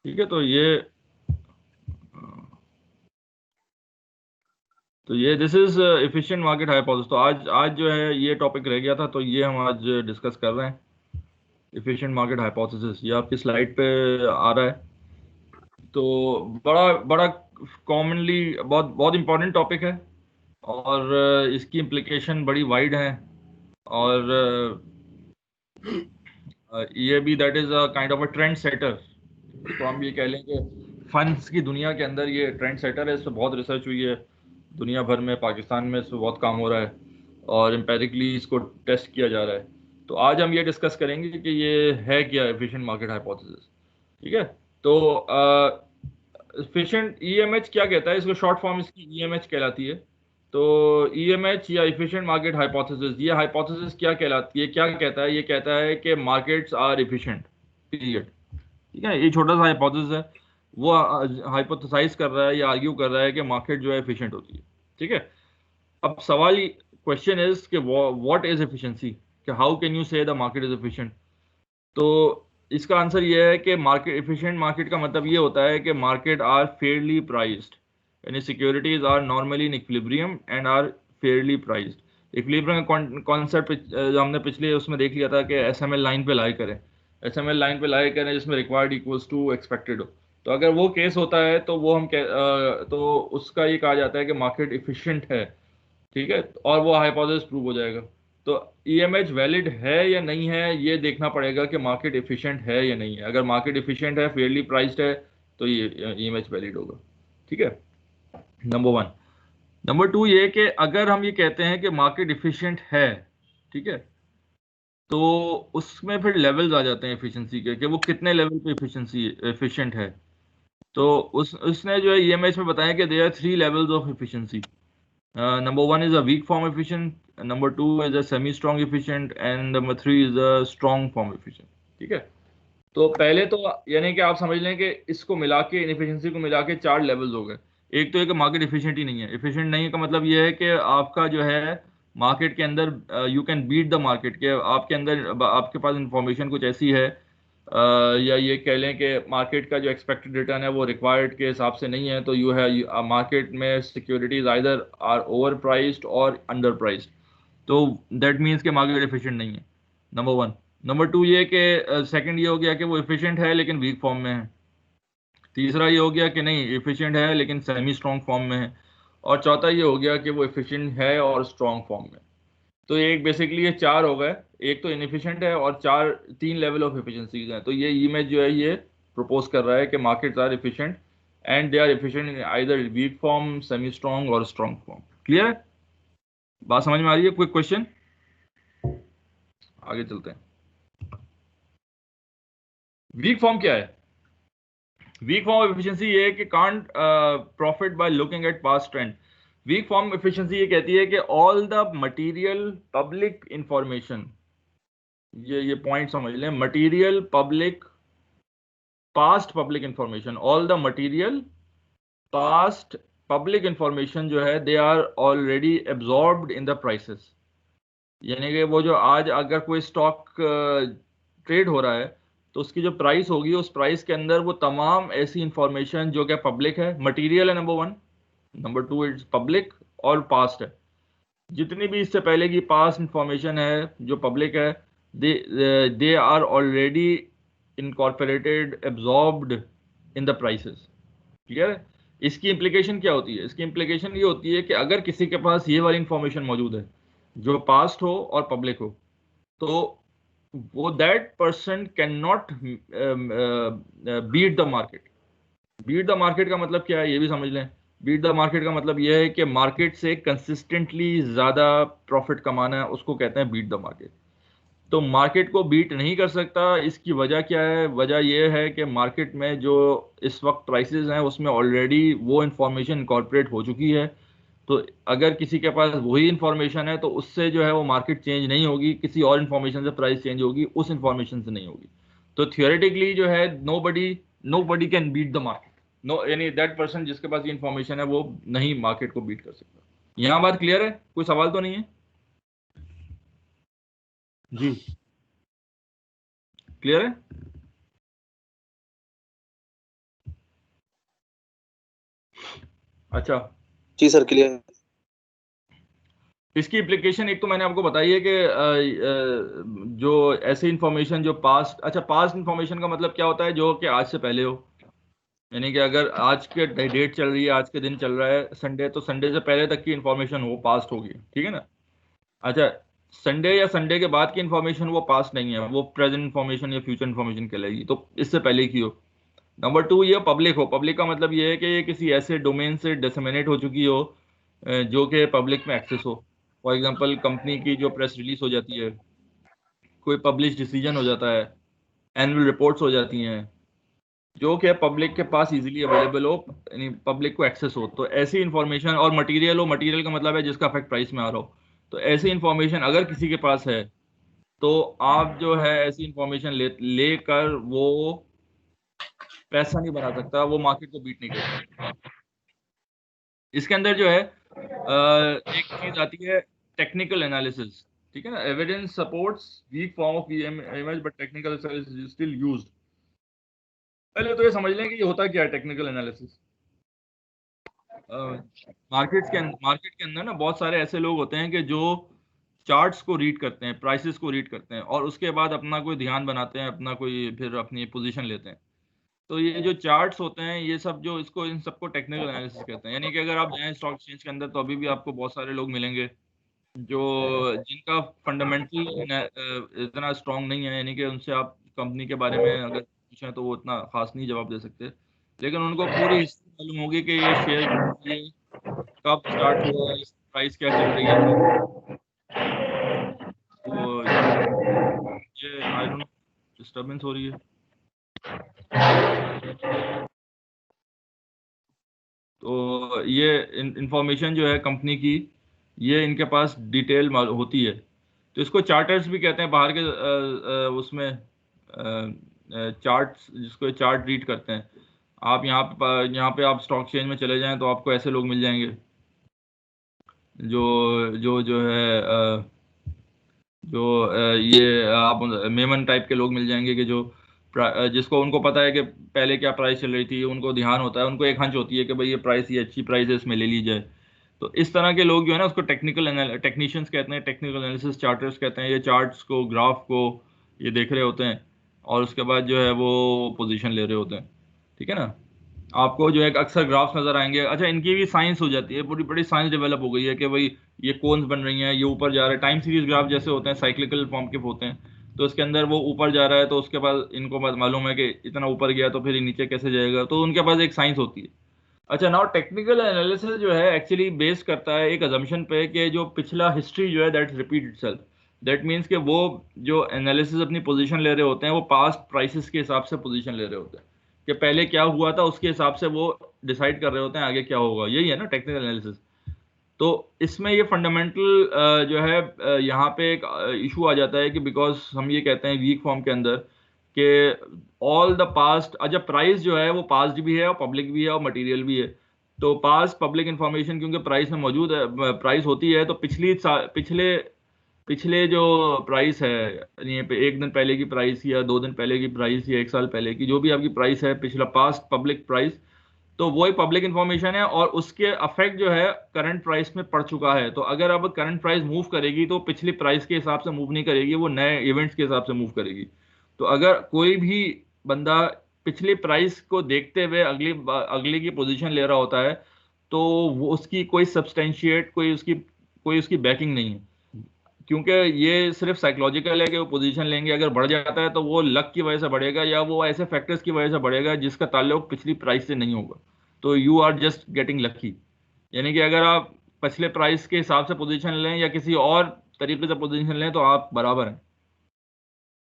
ठीक है, तो ये this is efficient market hypothesis. तो आज आज जो है ये टॉपिक रह गया था, तो ये हम आज डिस्कस कर रहे हैं, एफिशिएंट मार्केट हाइपोथेसिस। ये आपकी स्लाइड पे आ रहा है। तो बड़ा बड़ा कॉमनली बहुत बहुत इंपॉर्टेंट टॉपिक है, और इसकी इम्प्लीकेशन बड़ी वाइड है। और ये भी that is a kind of a trend setter. तो हम ये कह लें कि फंड्स की दुनिया के अंदर ये ट्रेंड सेटर है। इस पर बहुत रिसर्च हुई है दुनिया भर में, पाकिस्तान में इस पर बहुत काम हो रहा है, और एम्पेरिकली इसको टेस्ट किया जा रहा है। तो आज हम ये डिस्कस करेंगे कि ये है क्या एफिशिएंट मार्केट हाइपोथेसिस। ठीक है, तो एफिशिएंट ईएमएच क्या कहता है, इसको शॉर्ट फॉर्म इसकी ईएमएच कहलाती है। तो ईएमएच या एफिशिएंट मार्केट हाइपोथेसिस, ये हाइपोथेसिस क्या कहलाती है, क्या कहता है? ये कहता है कि मार्केट्स आर एफिशिएंट, पीरियड। ठीक है, ये छोटा सा हाइपोथेसिस है। वो हाइपोथेसाइज कर रहा है या आर्ग्यू कर रहा है कि मार्केट जो है एफिशिएंट होती है। ठीक है, अब सवाल, क्वेश्चन इज कि व्हाट इज एफिशिएंसी, कि हाउ कैन यू से द मार्केट इज एफिशिएंट। तो इसका आंसर ये है कि मार्केट एफिशिएंट मार्केट का मतलब ये होता है कि मार्केट आर फेयरली प्राइस्ड, यानी securities are normally in equilibrium and are fairly priced. Equilibrium का कॉन्सेप्ट हमने पिछले उसमें देख लिया था कि एसएमएल लाइन पे लाई करें, एसएमएल लाइन पे लाई करें जिसमें रिक्वायर्ड इक्वल्स टू एक्सपेक्टेड हो। तो अगर वो केस होता है तो वो तो उसका ये कहा जाता है कि मार्केट इफिशिएंट है। ठीक है, और वो हाइपोथेसिस प्रूव हो जाएगा। तो ईएमएच वैलिड है या नहीं है, ये देखना पड़ेगा कि मार्केट एफिशिएंट है या नहीं है। अगर मार्केट एफिशिएंट है, फेयरली प्राइस्ड है, तो ये ईएमएच वैलिड होगा। ठीक है, नंबर वन। नंबर टू ये कि अगर हम ये कहते हैं कि मार्केट एफिशिएंट है, ठीक है, तो उसमें फिर लेवल्स आ जाते हैं एफिशिएंसी के, कि वो कितने लेवल पे एफिशिएंसी एफिशिएंट है। तो उसने जो है ईएमएच में बताया कि there are three levels of efficiency. Number one is a weak form efficient, number two is a semi-strong efficient, and number three is a strong form efficient. ठीक है, तो पहले तो यानी कि आप समझ लें कि इसको मिला के, इनएफिशिएंसी को मिला के चार लेवल्स हो गए। एक तो है कि मार्केट एफिशिएंट ही नहीं है। एफिशिएंट नहीं है का मतलब ये है कि आपका जो है मार्केट के अंदर you can beat the market, के आपके अंदर आपके पास इंफॉर्मेशन कुछ ऐसी है, या ये कह लें कि मार्केट का जो एक्सपेक्टेड रिटर्न है वो रिक्वायर्ड के हिसाब से नहीं है। तो यू है मार्केट में securities either are over priced और अंडर प्राइस्ड। तो दैट मीन्स कि मार्केट एफिशिएंट नहीं है, नंबर वन। नंबर टू ये कि सेकंड ये हो गया कि वो एफिशिएंट है लेकिन वीक फॉर्म में है। तीसरा ये हो गया कि नहीं, एफिशिएंट है लेकिन सेमी स्ट्रॉन्ग फॉर्म में है। और चौथा ये हो गया कि वो एफिशिएंट है और स्ट्रॉन्ग फॉर्म में। तो ये एक बेसिकली ये चार हो गए। एक तो इनएफिशिएंट है, और चार, तीन लेवल ऑफ एफिशिएंसीज हैं। तो ये इमेज जो है ये प्रपोज कर रहा है कि markets are efficient and they are efficient in either weak form, semi strong और स्ट्रॉन्ग फॉर्म। क्लियर है? बात समझ में आ रही है? क्विक क्वेश्चन, आगे चलते हैं। वीक फॉर्म क्या है? वीक फॉर्म ऑफ एफिशिएंसी ये है कि can't profit by looking at past trend. Weak form efficiency ये कहती है कि all the material public information, ये पॉइंट समझ लें, material public, past public information, all the material past public information जो है they are already absorbed in the prices. यानी कि वो जो आज अगर कोई स्टॉक ट्रेड हो रहा है, तो उसकी जो प्राइस होगी, उस प्राइस के अंदर वो तमाम ऐसी इंफॉर्मेशन जो क्या पब्लिक है, मटेरियल है number one, number to it's public और पास्ट है। जितनी भी इससे पहले की पास्ट इंफॉर्मेशन है जो पब्लिक है, they they are already incorporated, absorbed in the prices. Clear है? इसकी इम्प्लीकेशन क्या होती है? इसकी इम्प्लीकेशन ये होती है कि अगर किसी के पास ये वाली इंफॉर्मेशन मौजूद है जो पास्ट हो और पब्लिक हो, तो वो that person can not beat the market. Beat the market का मतलब क्या है, ये भी समझ लें। बीट द मार्केट का मतलब यह है कि मार्केट से कंसिस्टेंटली ज्यादा प्रॉफिट कमाना है, उसको कहते हैं बीट द मार्केट। तो मार्केट को बीट नहीं कर सकता। इसकी वजह क्या है? वजह यह है कि मार्केट में जो इस वक्त प्राइसेस हैं उसमें ऑलरेडी वो इंफॉर्मेशन इनकॉर्पोरेट हो चुकी है। तो अगर किसी के पास वही इंफॉर्मेशन है तो उससे जो है वो मार्केट चेंज नहीं होगी, किसी और इंफॉर्मेशन से प्राइस चेंज होगी, उस इंफॉर्मेशन से नहीं होगी। तो थियोरेटिकली जो है nobody can beat the market. No, यानी दैट पर्सन जिसके पास ये इंफॉर्मेशन है वो नहीं मार्केट को बीट कर सकता। यहाँ बात क्लियर है? कोई सवाल तो नहीं है? जी, क्लियर है। अच्छा, जी सर, क्लियर। इसकी एप्लीकेशन एक तो मैंने आपको बताई है कि जो ऐसी इंफॉर्मेशन जो पास्ट, अच्छा पास्ट इंफॉर्मेशन का मतलब क्या होता है, जो कि आज से पहले हो। यानी कि अगर आज के डेट चल रही है, आज के दिन चल रहा है संडे, तो संडे से पहले तक की इंफॉर्मेशन वो पास्ट होगी, ठीक है ना। अच्छा, संडे या संडे के बाद की इंफॉर्मेशन वो पास्ट नहीं है, वो प्रेजेंट इंफॉर्मेशन या फ्यूचर इंफॉर्मेशन कहलाएगी, तो इससे पहले की हो। नंबर टू, ये पब्लिक हो। पब्लिक का मतलब ये है कि ये किसी ऐसे डोमेन से डिसमिनेट हो चुकी हो जो कि पब्लिक में एक्सेस हो। फॉर एग्जांपल, कंपनी की जो प्रेस रिलीज हो जाती है, कोई पब्लिश डिसीजन हो जाता है, एनुअल रिपोर्ट्स हो जाती हैं, जो कि पब्लिक के पास इजीली अवेलेबल हो, यानी पब्लिक को एक्सेस हो, तो ऐसी इंफॉर्मेशन, और मटेरियल हो। मटेरियल का मतलब है जिसका इफेक्ट प्राइस में आ रहा हो। तो ऐसी इंफॉर्मेशन अगर किसी के पास है, तो आप जो है ऐसी इंफॉर्मेशन लेकर वो पैसा नहीं बना सकता, वो मार्केट को बीट नहीं कर सकता। इसके अंदर जो है एक चीज आती है, टेक्निकल एनालिसिस, ठीक है ना। Evidence supports weak form of image but technical analysis is still used. पहले तो ये समझ लें कि ये होता क्या है टेक्निकल एनालिसिस। मार्केट के अंदर ना बहुत सारे ऐसे लोग होते हैं कि जो चार्ट्स को रीड करते हैं, प्राइसेस को रीड करते हैं, और उसके बाद अपना कोई ध्यान बनाते हैं, अपना कोई फिर अपनी पोजीशन लेते हैं। तो ये जो चार्ट्स होते हैं, ये सब जो इसको, इन सबको टेक्निकल एनालिसिस कहते हैं। यानी कि अगर आप जाएं स्टॉक एक्सचेंज के अंदर, तो अभी भी आपको बहुत सारे लोग मिलेंगे जो जिनका फंडामेंटल इतना स्ट्रांग नहीं है, यानी कि उनसे आप कंपनी के बारे में अगर पूछें तो वो इतना खास नहीं जवाब दे सकते, लेकिन उनको पूरी हिस्ट्री मालूम होगी कि ये शेयर ये कब स्टार्ट हुआ, इसकी प्राइस क्या चल रही है। तो ये आई डोंट, डिस्टर्बेंस हो रही है। तो ये इंफॉर्मेशन जो है कंपनी की, ये इनके पास डिटेल होती है। तो इसको चार्टर्स भी कहते हैं बाहर के उसमें चार्ट्स, जिसको चार्ट रीड करते हैं। आप यहाँ पे आप स्टॉक एक्सचेंज में चले जाएं तो आपको ऐसे लोग मिल जाएंगे जो है जो ये आप मेमन टाइप के लोग मिल जाएंगे कि जो जिसको उनको पता है कि पहले क्या प्राइस चल रही थी, उनको ध्यान होता है, उनको एक हंच होती है कि भाई ये प्राइस, ये अच्छी प्राइस है, इसमें ले ली जाए। तो इस तरह के लोग जो है ना, उसको टेक्निशियंस कहते हैं, टेक्निकल एनालिसिस चार्टर्स कहते हैं। ये चार्ट्स को, ग्राफ को ये देख रहे होते हैं, और उसके बाद जो है वो पोजीशन ले रहे होते हैं, ठीक है ना। आपको जो है अक्सर ग्राफ्स नजर आएंगे। अच्छा, इनकी भी साइंस हो जाती है, पूरी बड़ी साइंस डेवलप हो गई है कि भाई ये कोन्स बन रही हैं, ये ऊपर जा रहा है। टाइम सीरीज ग्राफ जैसे होते हैं, साइक्लिकल फॉर्म के होते हैं, तो उसके अंदर वो ऊपर जा रहा है, तो उसके बाद इनको मालूम है कि इतना ऊपर गया तो फिर ये नीचे कैसे जाएगा, तो उनके पास एक साइंस होती है। अच्छा, नाउ टेक्निकल एनालिसिस जो है एक्चुअली बेस करता है एक अजम्पशन पे कि जो पिछला हिस्ट्री जो है that repeat itself. That means कि वो जो एनालिसिस अपनी पोजीशन ले रहे होते हैं, वो पास्ट प्राइसेस के हिसाब से पोजीशन ले रहे होते हैं, कि पहले क्या हुआ था उसके हिसाब से वो डिसाइड कर रहे होते हैं आगे क्या होगा। यही है ना टेक्निकल एनालिसिस। तो इसमें ये फंडामेंटल जो है यहाँ पे एक इशू आ जाता है कि बिकॉज हम ये कहते हैं वीक फॉर्म के अंदर कि ऑल द पास्ट, अच्छा प्राइस जो है वो पास्ट भी है और पब्लिक भी है और मटेरियल भी है। तो पास्ट पब्लिक इंफॉर्मेशन क्योंकि प्राइस में मौजूद है, प्राइस होती है, तो पिछले पिछले जो प्राइस है, यानी पे एक दिन पहले की प्राइस या 2 दिन पहले की प्राइस या 1 साल पहले की जो भी आपकी प्राइस है, पिछला पास्ट पब्लिक प्राइस, तो वही पब्लिक इंफॉर्मेशन है, और उसके अफेक्ट जो है करंट प्राइस में पड़ चुका है। तो अगर अब करंट प्राइस मूव करेगी तो पिछली प्राइस के हिसाब से मूव नहीं करेगी, वो नए इवेंट्स के हिसाब से मूव करेगी। तो अगर कोई भी बंदा पिछली प्राइस को देखते हुए अगली की पोजीशन ले रहा होता है, तो वो उसकी कोई सब्सटेंशिएट, कोई उसकी बैकिंग नहीं है, क्योंकि ये सिर्फ साइकोलॉजिकल है कि वो पोजीशन लेंगे, अगर बढ़ जाता है तो वो लक की वजह से बढ़ेगा या वो ऐसे फैक्टर्स की वजह से बढ़ेगा जिसका ताल्लुक पिछली प्राइस से नहीं होगा। तो you are just getting lucky. यानी कि अगर आप पिछले प्राइस के हिसाब से पोजीशन लें या किसी और तरीके से पोजीशन लें, तो आप बराबर हैं।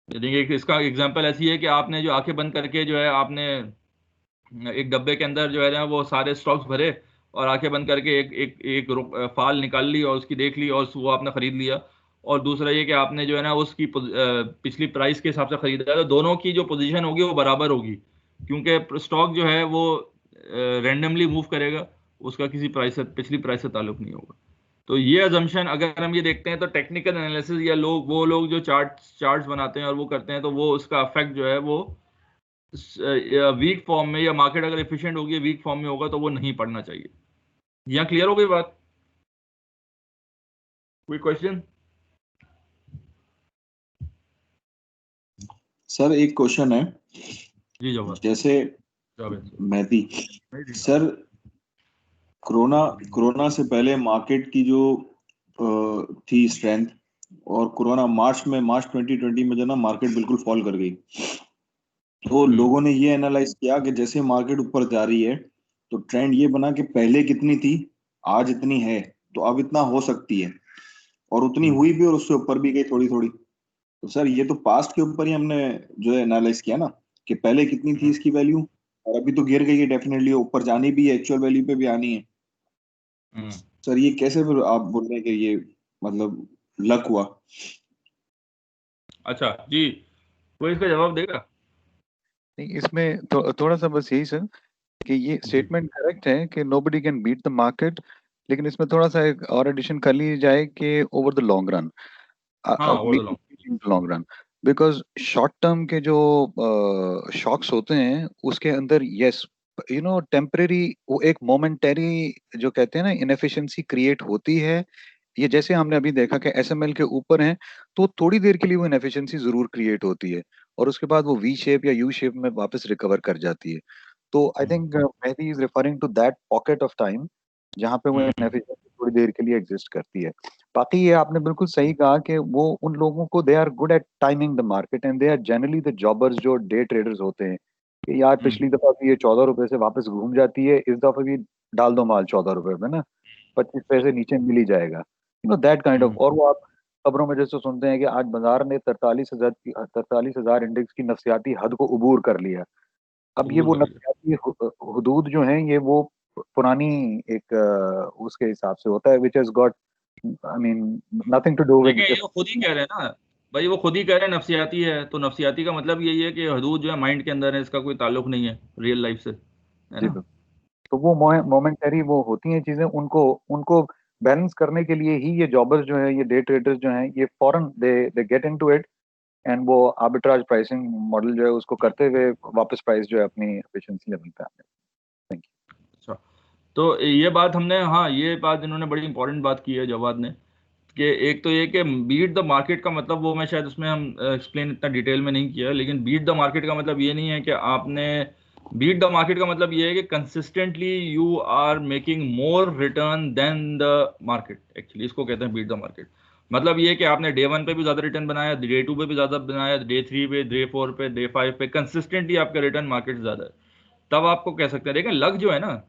यानी कि इसका एग्जांपल ऐसी है कि आपने जो आंखें बंद करके जो है आपने एक डब्बे के अंदर जो है ना वो सारे स्टॉक्स भरे, और आंखें बंद करके एक एक एक फाल निकाल ली और उसकी देख ली और वो आपने खरीद लिया। और दूसरा ये कि आपने जो है ना उसकी पिछली प्राइस के हिसाब से खरीदा, तो दोनों की जो पोजीशन होगी वो बराबर होगी, क्योंकि स्टॉक जो है वो रेंडमली मूव करेगा, उसका किसी प्राइस से, पिछली प्राइस से ताल्लुक नहीं होगा। तो ये अजम्पशन अगर हम ये देखते हैं, तो टेक्निकल एनालिसिस या वो लोग जो चार्ट्स बनाते हैं और वो करते हैं, तो वो उसका इफेक्ट जो है वो वीक फॉर्म में, या मार्केट अगर एफिशिएंट होगी वीक फॉर्म में होगा, तो वो नहीं पढ़ना चाहिए। यहाँ क्लियर हो गई बात? कोई क्वेश्चन? सर एक क्वेश्चन है, जी जवाब। जैसे Javed Mehdi sir. Sir, corona corona से पहले मार्केट की जो थी स्ट्रेंथ, और कोरोना मार्च 2020 में जो ना मार्केट बिल्कुल फॉल कर गई। तो लोगों ने ये एनालाइज किया कि जैसे मार्केट ऊपर जा रही है, तो ट्रेंड ये बना कि पहले कितनी थी, आज इतनी है, तो अब इतना हो सकती है, और उतनी हुई भी और उससे ऊपर भी गई थोड़ी थोड़ी। तो सर ये तो पास्ट के ऊपर ही हमने जो है एनालाइज किया ना, कि पहले कितनी थी इसकी वैल्यू, और अभी तो गिर गई है, डेफिनेटली ऊपर जानी भी है, एक्चुअल वैल्यू पे भी आनी है। सर ये कैसे फिर आप बोल रहे हैं कि ये मतलब लक हुआ? अच्छा जी, कोई इसका जवाब देगा? नहीं, इसमें थोड़ा सा बस यही सर कि ये जी स्टेटमेंट करेक्ट है कि nobody can beat the market, लेकिन इसमें थोड़ा सा एक और एडिशन कर ली जाए कि ओवर द लॉन्ग रन, हाँ, over the long. Long run, because short term के जो शॉक्स होते हैं उसके अंदर यस टेम्परेरी, वो एक मोमेंटरी जो कहते हैं ना इनएफिशिएंसी क्रिएट होती है। ये जैसे हमने अभी देखा कि एसएमएल के ऊपर है, तो थोड़ी देर के लिए वो इनएफिशिएंसी जरूर क्रिएट होती है, और उसके बाद वो वी शेप या यू शेप में वापस रिकवर कर जाती है। तो I think Mehdi is referring to that pocket of time जहाँ पे वो इनएफिशिएंसी थोड़ी देर के लिए एग्जिस्ट करती है। बाकी ये आपने बिल्कुल सही कहा कि वो उन लोगों को they are good at timing the market, and they are generally the jobbers जो डे ट्रेडर्स होते हैं, कि यार पिछली दफा भी ये 14 रुपए से वापस घूम जाती है, इस दफा भी डाल दो माल 14 रुपए में ना, 25 पैसे नीचे मिल ही जाएगा, दैट काइंड ऑफ। और वो आप खबरों में जैसे सुनते हैं कि आज बाजार ने 43,000 इंडेक्स की नफसियाती हद को उबूर कर लिया। अब ये कबूल वो कर लिया। नफसियाती हुदूद जो हैं, ये वो पुरानी एक उसके हिसाब से होता है, which has got I mean nothing to do लेकिन विद। ये वो खुद ही कह रहे हैं ना भाई, वो खुद ही कह रहे हैं नफसियाती है, तो नफसियाती का मतलब यही है कि हदूद जो है माइंड के अंदर है, इसका कोई ताल्लुक नहीं है रियल लाइफ से, है जी ना? बिल्कुल। तो वो मोमेंटरी वो होती हैं चीजें, उनको उनको बैलेंस करने के लिए ही ये जॉबर्स जो है, ये डे ट्रेडर्स जो हैं, ये फॉरन they get into it, and वो आर्बिट्राज प्राइसिंग मॉडल जो है उसको करते हुए वापस प्राइस जो है अपनी एफिशिएंसी लेवल पे आते हैं। थैंक अच्छा, तो ये बात हमने, हाँ ये बात इन्होंने बड़ी इंपॉर्टेंट बात की है जवाद ने, कि एक तो ये कि बीट द मार्केट का मतलब, वो मैं शायद उसमें हम एक्सप्लेन इतना डिटेल में नहीं किया, लेकिन बीट द मार्केट का मतलब ये नहीं है कि आपने, बीट द मार्केट का मतलब ये है कि consistently you are making more return than the market, actually इसको कहते हैं बीट द मार्केट। मतलब ये कि आपने डे 1 पे भी ज़्यादा रिटर्न बनाया, डे 2 पे भी ज़्यादा बनाया, डे 3 पे, डे 4 पे, डे 5 पे, कंसिस्टेंटली आपका रिटर्न मार्केट से ज़्यादा है, तब आपको कह सकते हैं। लेकिन लक जो है ना,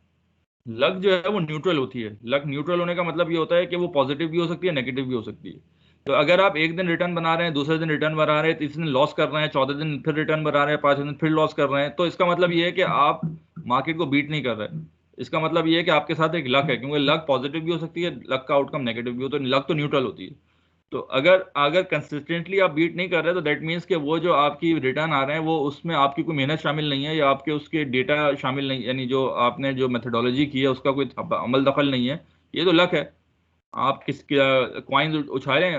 लक जो है वो न्यूट्रल होती है। लक न्यूट्रल होने का मतलब ये होता है कि वो पॉजिटिव भी हो सकती है, नेगेटिव भी हो सकती है। तो अगर आप एक दिन रिटर्न बना रहे हैं, दूसरे दिन रिटर्न बना रहे हैं, तीसरे दिन लॉस कर रहे हैं, चौथे दिन फिर रिटर्न बना रहे हैं, पांचवें दिन फिर लॉस कर रहे हैं, तो इसका मतलब ये है कि आप मार्केट को बीट नहीं कर रहे हैं। इसका मतलब ये है कि आपके साथ एक लक है, क्योंकि लक पॉजिटिव भी हो सकती है, लक का आउटकम नेगेटिव भी हो, तो लक तो न्यूट्रल होती है। तो अगर अगर कंसिस्टेंटली आप बीट नहीं कर रहे तो दैट मीन्स कि वो जो आपकी रिटर्न आ रहे हैं वो उसमें आपकी कोई मेहनत शामिल नहीं है, या आपके उसके डेटा शामिल नहीं, यानी जो आपने जो मेथोडोलॉजी की है उसका कोई अमल दखल नहीं है, ये तो लक है। आप किस क्वाइन उछालें,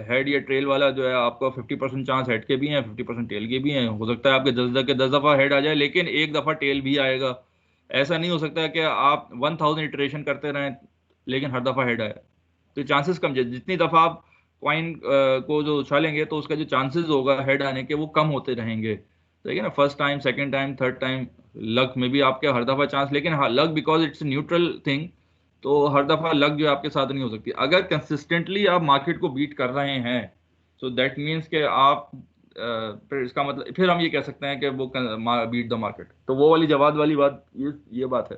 हेड या ट्रेल वाला जो है, आपका 50% चांस हेड के भी हैं, 50% टेल के भी हैं। हो सकता है आपके 10 दफ़ा हेड आ जाए, लेकिन एक दफ़ा टेल भी आएगा। ऐसा नहीं हो सकता है कि आप 1000 इटरेशन करते रहें लेकिन हर दफ़ा हेड आए, तो चांसेस कम, जितनी दफ़ा आप कॉइन को जो उछालेंगे तो उसका जो चांसेस होगा हेड आने के वो कम होते रहेंगे। ठीक है ना? First time, second time, third time, luck में भी आपके हर दफ़ा चांस, लेकिन हाँ luck because it's neutral thing, तो हर दफ़ा लक जो है आपके साथ नहीं हो सकती। अगर कंसिस्टेंटली आप मार्केट को बीट कर रहे हैं, सो दैट मीन्स कि आप फिर इसका मतलब, फिर हम ये कह सकते हैं कि वो बीट द मार्केट। तो वो वाली जवाब वाली बात, ये बात है।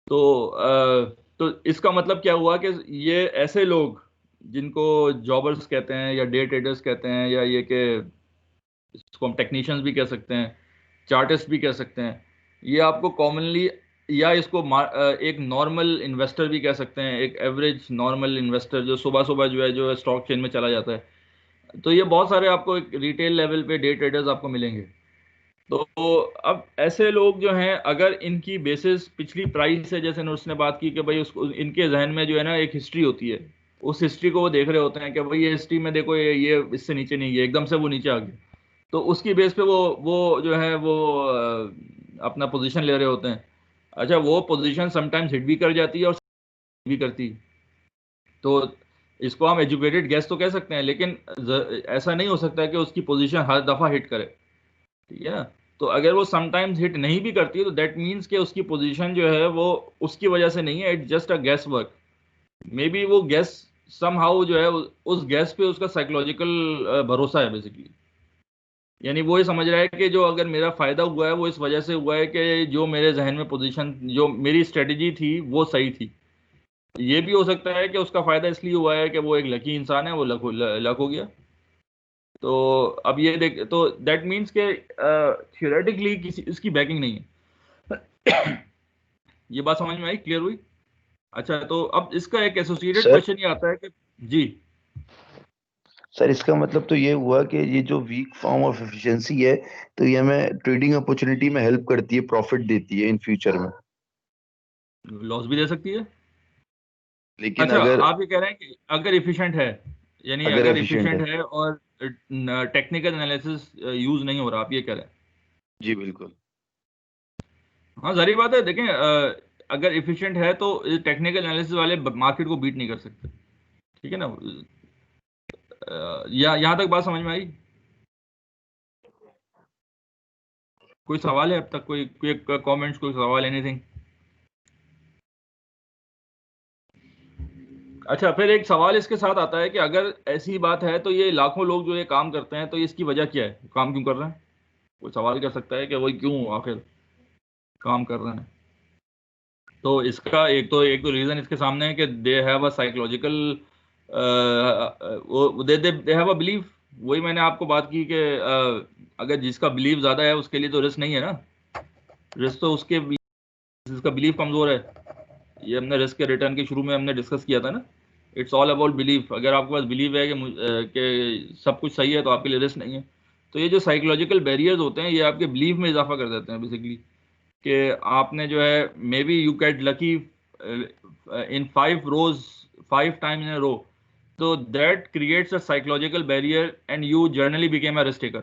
तो इसका मतलब क्या हुआ कि ये ऐसे लोग जिनको जॉबर्स कहते हैं या डे ट्रेडर्स कहते हैं, या ये कि इसको हम टेक्नीशियंस भी कह सकते हैं, चार्टिस्ट भी कह सकते हैं, ये आपको कॉमनली, या इसको एक नॉर्मल इन्वेस्टर भी कह सकते हैं, एक एवरेज नॉर्मल इन्वेस्टर जो सुबह सुबह जो है स्टॉक चेन में चला जाता है। तो ये बहुत सारे आपको एक रिटेल लेवल पे डे ट्रेडर्स आपको मिलेंगे। तो अब ऐसे लोग जो हैं, अगर इनकी बेसिस पिछली प्राइस है, जैसे उसने बात की कि भाई उसको, इनके जहन में जो है ना एक हिस्ट्री होती है, उस हिस्ट्री को वो देख रहे होते हैं कि भाई ये हिस्ट्री में देखो, ये इससे नीचे नहीं गया, एकदम से वो नीचे आ गया, तो उसकी बेस पे वो जो है वो अपना पोजीशन ले रहे होते हैं। अच्छा, वो पोजीशन समटाइम्स हिट भी कर जाती है और भी करती है, तो इसको हम एजुकेटेड गेस तो कह सकते हैं, लेकिन ऐसा नहीं हो सकता कि उसकी पोजीशन हर दफा हिट करे, ठीक है ना। तो अगर वो समटाइम्स हिट नहीं भी करती है तो दैट मीन्स कि उसकी पोजीशन जो है वो उसकी वजह से नहीं है, it's just a guess work. Maybe वो गेस समहाउ जो है उस गेस पे उसका साइकोलॉजिकल भरोसा है बेसिकली, यानी वो ये समझ रहा है कि जो अगर मेरा फायदा हुआ है वो इस वजह से हुआ है कि जो मेरे जहन में पोजीशन, जो मेरी स्ट्रेटेजी थी वो सही थी। ये भी हो सकता है कि उसका फायदा इसलिए हुआ है कि वो एक लकी इंसान है, वो लक हो गया। तो अब ये देख, तो दैट मीन्स के थियोरेटिकली किसी इसकी बैकिंग नहीं है। ये बात समझ में आई, क्लियर हुई? अच्छा, तो अब इसका एक एसोसिएटेड सर क्वेश्चन ये आता है कि जी सर इसका मतलब तो ये हुआ कि ये जो वीक फॉर्म ऑफ एफिशिएंसी है, तो ये हमें ट्रेडिंग अपॉर्चुनिटी में हेल्प करती है, प्रॉफिट देती है इन फ्यूचर में। लॉस भी दे सकती है। लेकिन अच्छा, अगर आप ये कह रहे हैं कि अगर इफिशिएंट है, यानी अगर अगर एफिशिएंट है। इफिशिएंट है और टेक्निकल एनालिसिस यूज नहीं हो रहा, आप ये कह रहे हैं? जी बिल्कुल। हाँ, जारी बात है, देखें अगर इफिशिएंट है तो टेक्निकल एनालिसिस वाले मार्केट को बीट नहीं कर सकते, ठीक है ना। यहाँ तक बात समझ में आई? कोई सवाल है अब तक? कोई कमेंट्स, कोई सवाल, एनीथिंग? अच्छा, फिर एक सवाल इसके साथ आता है कि अगर ऐसी बात है तो ये लाखों लोग जो ये काम करते हैं, तो इसकी वजह क्या है, काम क्यों कर रहे हैं? कोई सवाल कर सकता है कि वो क्यों आखिर काम कर रहे हैं? तो इसका एक तो रीजन इसके सामने है कि they have a psychological, they have a belief. वही मैंने आपको बात की कि अगर जिसका बिलीव ज्यादा है उसके लिए तो रिस्क नहीं है ना, रिस्क तो उसके जिसका बिलीव कमजोर है। ये हमने रिस्क के रिटर्न के शुरू में हमने डिस्कस किया था ना। It's all about belief. अगर आपके पास बिलीव है कि सब कुछ सही है तो आपके लिए रिस्क नहीं है। तो ये जो साइकोलॉजिकल बैरियर्स होते हैं ये आपके बिलीव में इजाफा कर देते हैं बेसिकली, कि आपने जो है maybe you get lucky in 5 rows, 5 time in a row, तो that creates a psychological barrier and you generally became a risk taker.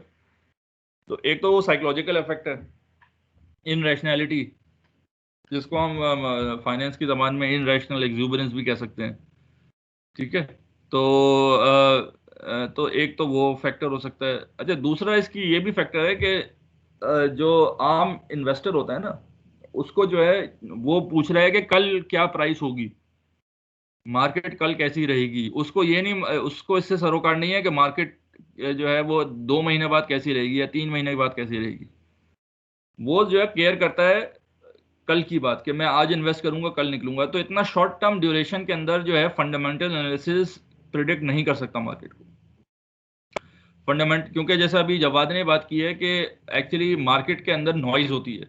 तो एक तो वो साइकोलॉजिकल इफेक्ट है, इन रैशनैलिटी, जिसको हम फाइनेंस की जबान में इन रैशनल एक्सूबरेंस भी कह सकते हैं, ठीक है। तो तो एक तो वो फैक्टर हो सकता है। अच्छा, दूसरा इसकी ये भी फैक्टर है कि जो आम इन्वेस्टर होता है ना, उसको जो है वो पूछ रहा है कि कल क्या प्राइस होगी, मार्केट कल कैसी रहेगी। उसको ये नहीं, उसको इससे सरोकार नहीं है कि मार्केट जो है वो 2 महीने बाद कैसी रहेगी या 3 महीने बाद कैसी रहेगी। वो जो है केयर करता है कल की बात, कि मैं आज इन्वेस्ट करूंगा कल निकलूंगा। तो इतना शॉर्ट टर्म ड्यूरेशन के अंदर जो है फंडामेंटल एनालिसिस प्रिडिक्ट नहीं कर सकता मार्केट को। क्योंकि जैसा अभी जवाद ने बात की है कि एक्चुअली मार्केट के अंदर नॉइज होती है।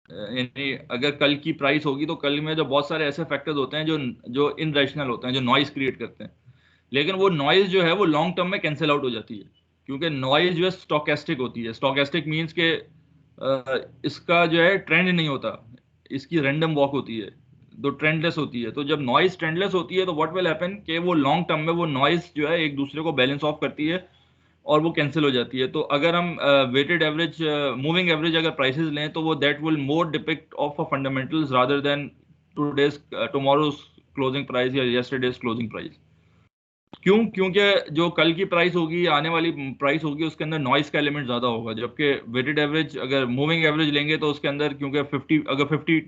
यानी अगर कल की प्राइस होगी तो कल में जो बहुत सारे ऐसे फैक्टर्स होते हैं जो जो इनरेशनल होते हैं, जो नॉइज क्रिएट करते हैं। लेकिन वो नॉइज जो है वो लॉन्ग टर्म में कैंसिल आउट हो जाती है, क्योंकि नॉइज जो है स्टोकेस्टिक होती है। स्टोकेस्टिक मीन्स के इसका जो है ट्रेंड नहीं होता, इसकी रैंडम वॉक होती है, तो ट्रेंडलेस होती है। तो जब नॉइज ट्रेंडलेस होती है तो व्हाट विल हैपन कि वो लॉन्ग टर्म में वो नॉइज जो है एक दूसरे को बैलेंस ऑफ करती है और वो कैंसिल हो जाती है। तो अगर हम वेटेड एवरेज, मूविंग एवरेज अगर प्राइसेस लें तो वो that will more depict of a fundamentals rather than tomorrow's closing price या यस्टरडेज क्लोजिंग प्राइस। क्यों? क्योंकि जो कल की प्राइस होगी, आने वाली प्राइस होगी, उसके अंदर नॉइस का एलिमेंट ज्यादा होगा। जबकि वेटेड एवरेज, अगर मूविंग एवरेज लेंगे तो उसके अंदर, क्योंकि 50, अगर 50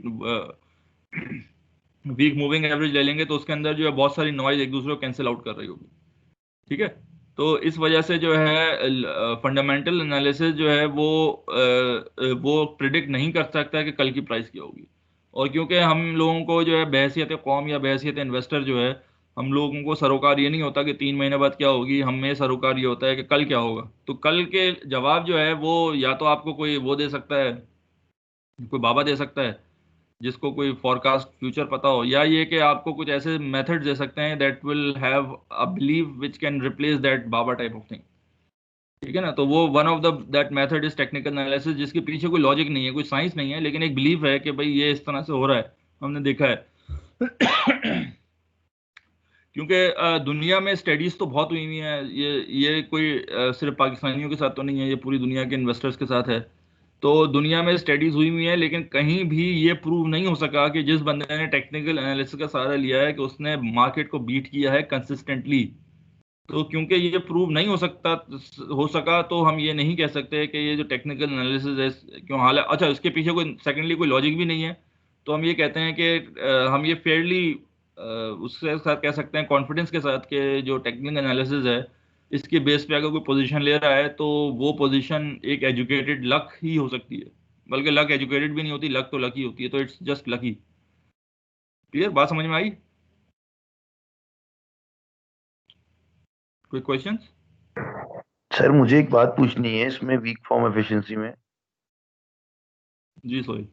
वीक मूविंग एवरेज ले लेंगे तो उसके अंदर जो है बहुत सारी नॉइज एक दूसरे को कैंसिल आउट कर रही होगी, ठीक है। तो इस वजह से जो है फंडामेंटल एनालिसिस जो है वो प्रिडिक्ट नहीं कर सकता कि कल की प्राइस क्या होगी। और क्योंकि हम लोगों को जो है बहैसियत कौम या बहैसियत इन्वेस्टर जो है, हम लोगों को सरोकार ये नहीं होता कि 3 महीने बाद क्या होगी, हमें सरोकार ये होता है कि कल क्या होगा। तो कल के जवाब जो है वो या तो आपको कोई वो दे सकता है, कोई बाबा दे सकता है जिसको कोई फॉरकास्ट फ्यूचर पता हो, या ये कि आपको कुछ ऐसे मेथड्स दे सकते हैं that will have a believe which can replace that Baba type of thing, ठीक है ना। तो वो one of the that method is technical analysis, जिसके पीछे कोई लॉजिक नहीं है, कोई साइंस नहीं है, लेकिन एक बिलीव है कि भाई ये इस तरह से हो रहा है, हमने देखा है। क्योंकि दुनिया में स्टडीज तो बहुत हुई हुई हैं, ये कोई सिर्फ पाकिस्तानियों के साथ तो नहीं है, ये पूरी दुनिया के इन्वेस्टर्स के साथ है तो दुनिया में स्टडीज हुई है, लेकिन कहीं भी ये प्रूव नहीं हो सका कि जिस बंदे ने टेक्निकल एनालिसिस का सहारा लिया है कि उसने मार्केट को बीट किया है कंसिस्टेंटली। तो क्योंकि ये प्रूव नहीं हो सका, तो हम ये नहीं कह सकते कि ये जो टेक्निकल एनालिसिस है, क्यों हाल है, अच्छा इसके पीछे कोई सेकेंडली कोई लॉजिक भी नहीं है। तो हम ये कहते हैं कि हम ये फेयरली उसके साथ कह सकते हैं, कॉन्फिडेंस के साथ, कि जो टेक्निकल एनालिसिस है इसके बेस पे अगर कोई पोजीशन ले रहा है तो वो पोजीशन एक एजुकेटेड लक ही हो सकती है। बल्कि लक एजुकेटेड भी नहीं होती, लक तो लक ही होती है, तो इट्स जस्ट लकी। क्लियर? बात समझ में आई? कोई क्वेश्चंस? सर मुझे एक बात पूछनी है इसमें वीक फॉर्म एफिशिएंसी में। जी सोई।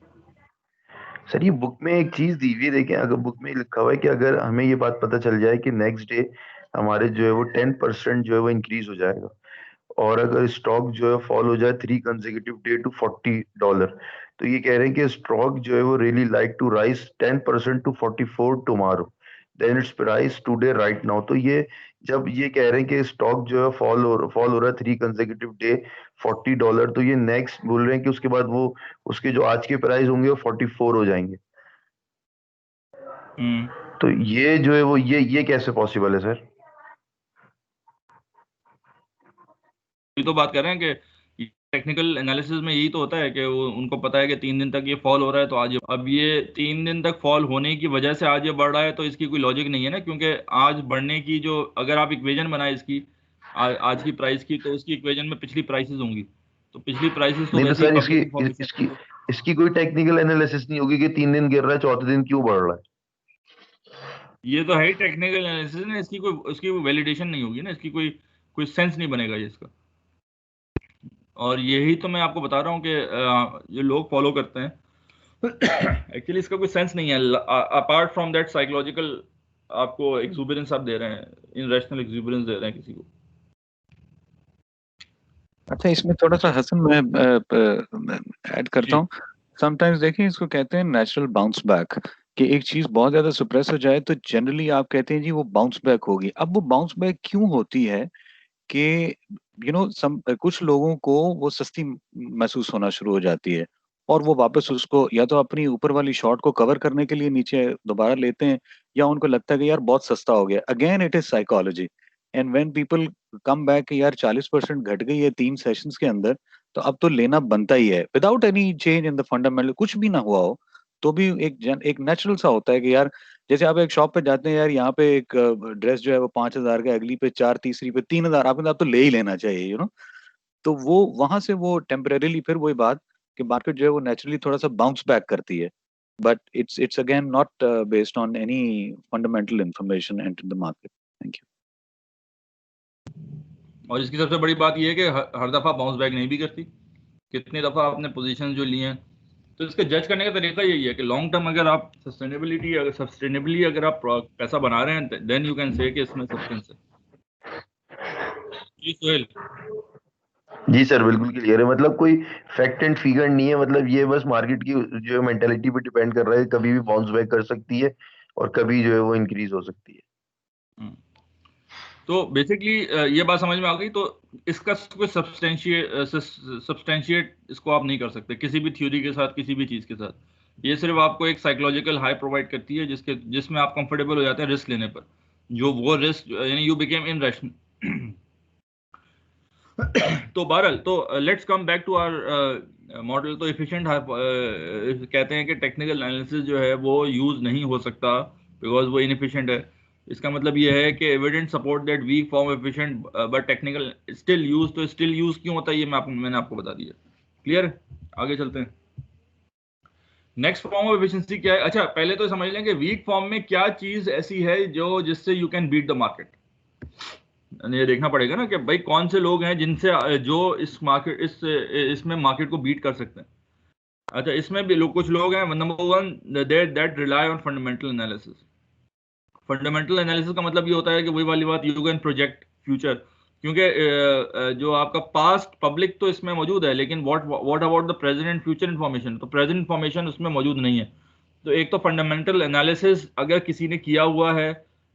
सर ये बुक में एक चीज दी हुई है, देखें, अगर बुक में लिखा हुआ है कि अगर हमें ये बात पता चल जाए कि नेक्स्ट डे हमारे जो है वो 10% जो है वो इंक्रीज हो जाएगा, और अगर स्टॉक जो है फॉल हो जाए 3 consecutive day to $40, तो ये कह रहे हैं कि स्टॉक जो है वो really like to rise 10% to 44 tomorrow, then it's price today right now. तो ये जब ये कह रहे हैं कि स्टॉक जो है फॉल हो रहा है 3 consecutive day $40, तो ये नेक्स्ट बोल रहे हैं कि उसके बाद वो उसके जो आज के प्राइस होंगे वो 44 हो जाएंगे। तो ये जो है वो ये कैसे पॉसिबल है सर? ये तो बात कर रहे हैं कि टेक्निकल एनालिसिस में यही तो होता है कि वो उनको पता है कि 3 दिन तक ये फॉल हो रहा है, तो आज अब ये 3 दिन तक फॉल होने की वजह से आज ये बढ़ रहा है, तो इसकी कोई लॉजिक नहीं है ना, क्योंकि आज बढ़ने की जो, अगर आप इक्वेशन बनाए इसकी आज की प्राइस की, तो उसकी इक्वेशन में पिछली प्राइसेस होंगी, तो पिछली प्राइसेस तो नहीं तो वैसे ही सर इसकी पब्लिक इंफॉर्मेशन। इसकी इसकी कोई टेक्निकल एनालिसिस नहीं होगी कि 3 दिन गिर रहा है, चौथे दिन क्यों बढ़ रहा है? ये तो है ही टेक्निकल एनालिसिस ना, इसकी कोई वैलिडेशन नहीं होगी ना, इसकी कोई कोई सेंस नहीं बनेगा ये इसका। और यही तो मैं आपको बता रहा हूँ कि ये लोग फॉलो करते हैं, एक्चुअली इसका कोई सेंस नहीं है, अपार्ट फ्रॉम दैट साइकोलॉजिकल आपको एक्सुबरेंस आप दे रहे हैं, इनरेशनल एक्सुबरेंस दे रहे हैं किसी को। अच्छा, इसमें थोड़ा सा हसन मैं ऐड करता जी। हूँ। समटाइम्स देखिए, इसको कहते हैं नेचुरल बाउंस बैक, कि एक चीज बहुत ज्यादा सुप्रेस हो जाए तो जनरली आप कहते हैं जी वो बाउंस बैक होगी। अब वो बाउंस बैक क्यों होती है कि कुछ लोगों को वो सस्ती महसूस होना शुरू हो जाती है, और वो वापस उसको या तो अपनी ऊपर वाली शॉर्ट को कवर करने के लिए नीचे दोबारा लेते हैं, या उनको लगता है कि यार बहुत सस्ता हो गया। Again it is psychology. And when people come back यार 40% घट गई है 3 सेशंस के अंदर, तो अब तो लेना बनता ही है, without any change in the fundamental, कुछ भी ना हुआ हो तो भी एक नेचुरल सा होता है कि यार, जैसे आप एक शॉप पे जाते हैं, यार यहाँ पे एक ड्रेस जो है वो 5,000 का, अगली पे 4, तीसरी पे 3,000, आप तो ले ही लेना चाहिए, तो वो वहां से वो टेम्परेरीली फिर वही बात कि मार्केट जो है वो नेचुरली थोड़ा सा बाउंस बैक करती है, but it's again not based on any fundamental information enter the market. Thank you. और इसकी सबसे बड़ी बात यह है कि हर दफा बाउंस बैक नहीं भी करती। कितनी दफा आपने पोजीशन जो ली हैं, तो इसका जज करने का तरीका यही है कि लॉन्ग टर्म अगर आप सस्टेनेबली अगर आप पैसा बना रहे हैं, देन यू कैन से कि इसमें सब्सटेंस है। जी सोहेल। जी सर बिल्कुल क्लियर है, मतलब कोई फैक्ट एंड फिगर नहीं है, मतलब ये बस मार्केट की जो मेंटेलिटी पे डिपेंड कर रहा है, कभी भी बाउंस बैक कर सकती है और कभी जो है वो इंक्रीज हो सकती है। हम्म। तो बेसिकली ये बात समझ में आ गई। तो इसका कोई सब्सटेंशिएट इसको आप नहीं कर सकते किसी भी थ्योरी के साथ, किसी भी चीज के साथ। ये सिर्फ आपको एक साइकोलॉजिकल हाई प्रोवाइड करती है जिसमें आप कंफर्टेबल हो जाते हैं रिस्क लेने पर, जो वो रिस्क यानी यू बिकेम इन रैशनल। तो बहरहाल, तो let's come back to our model. तो एफिशिएंट कहते हैं कि टेक्निकल एनालिसिस जो है वो यूज नहीं हो सकता बिकॉज वो इनएफिशिएंट है। इसका मतलब ये है कि evidence support that weak form efficient but technical still use. तो स्टिल यूज क्यों होता है ये मैंने आपको बता दिया। क्लियर? आगे चलते हैं। नेक्स्ट फॉर्म ऑफ एफिशिएंसी क्या है? अच्छा, पहले तो समझ लें कि वीक फॉर्म में क्या चीज ऐसी है जो जिससे you can beat the market. ये देखना पड़ेगा ना कि भाई कौन से लोग हैं जिनसे जो इसमें मार्केट को बीट कर सकते हैं। अच्छा, इसमें भी कुछ लोग हैं। Number one, that rely on fundamental analysis. Fundamental analysis का मतलब ये होता है कि वही वाली बात, यू कैन प्रोजेक्ट फ्यूचर। क्योंकि जो आपका पास्ट पब्लिक तो इसमें मौजूद है, लेकिन what about the present and future information? तो प्रेजेंट इन्फॉर्मेशन उसमें मौजूद नहीं है। तो एक तो फंडामेंटल एनालिसिस अगर किसी ने किया हुआ है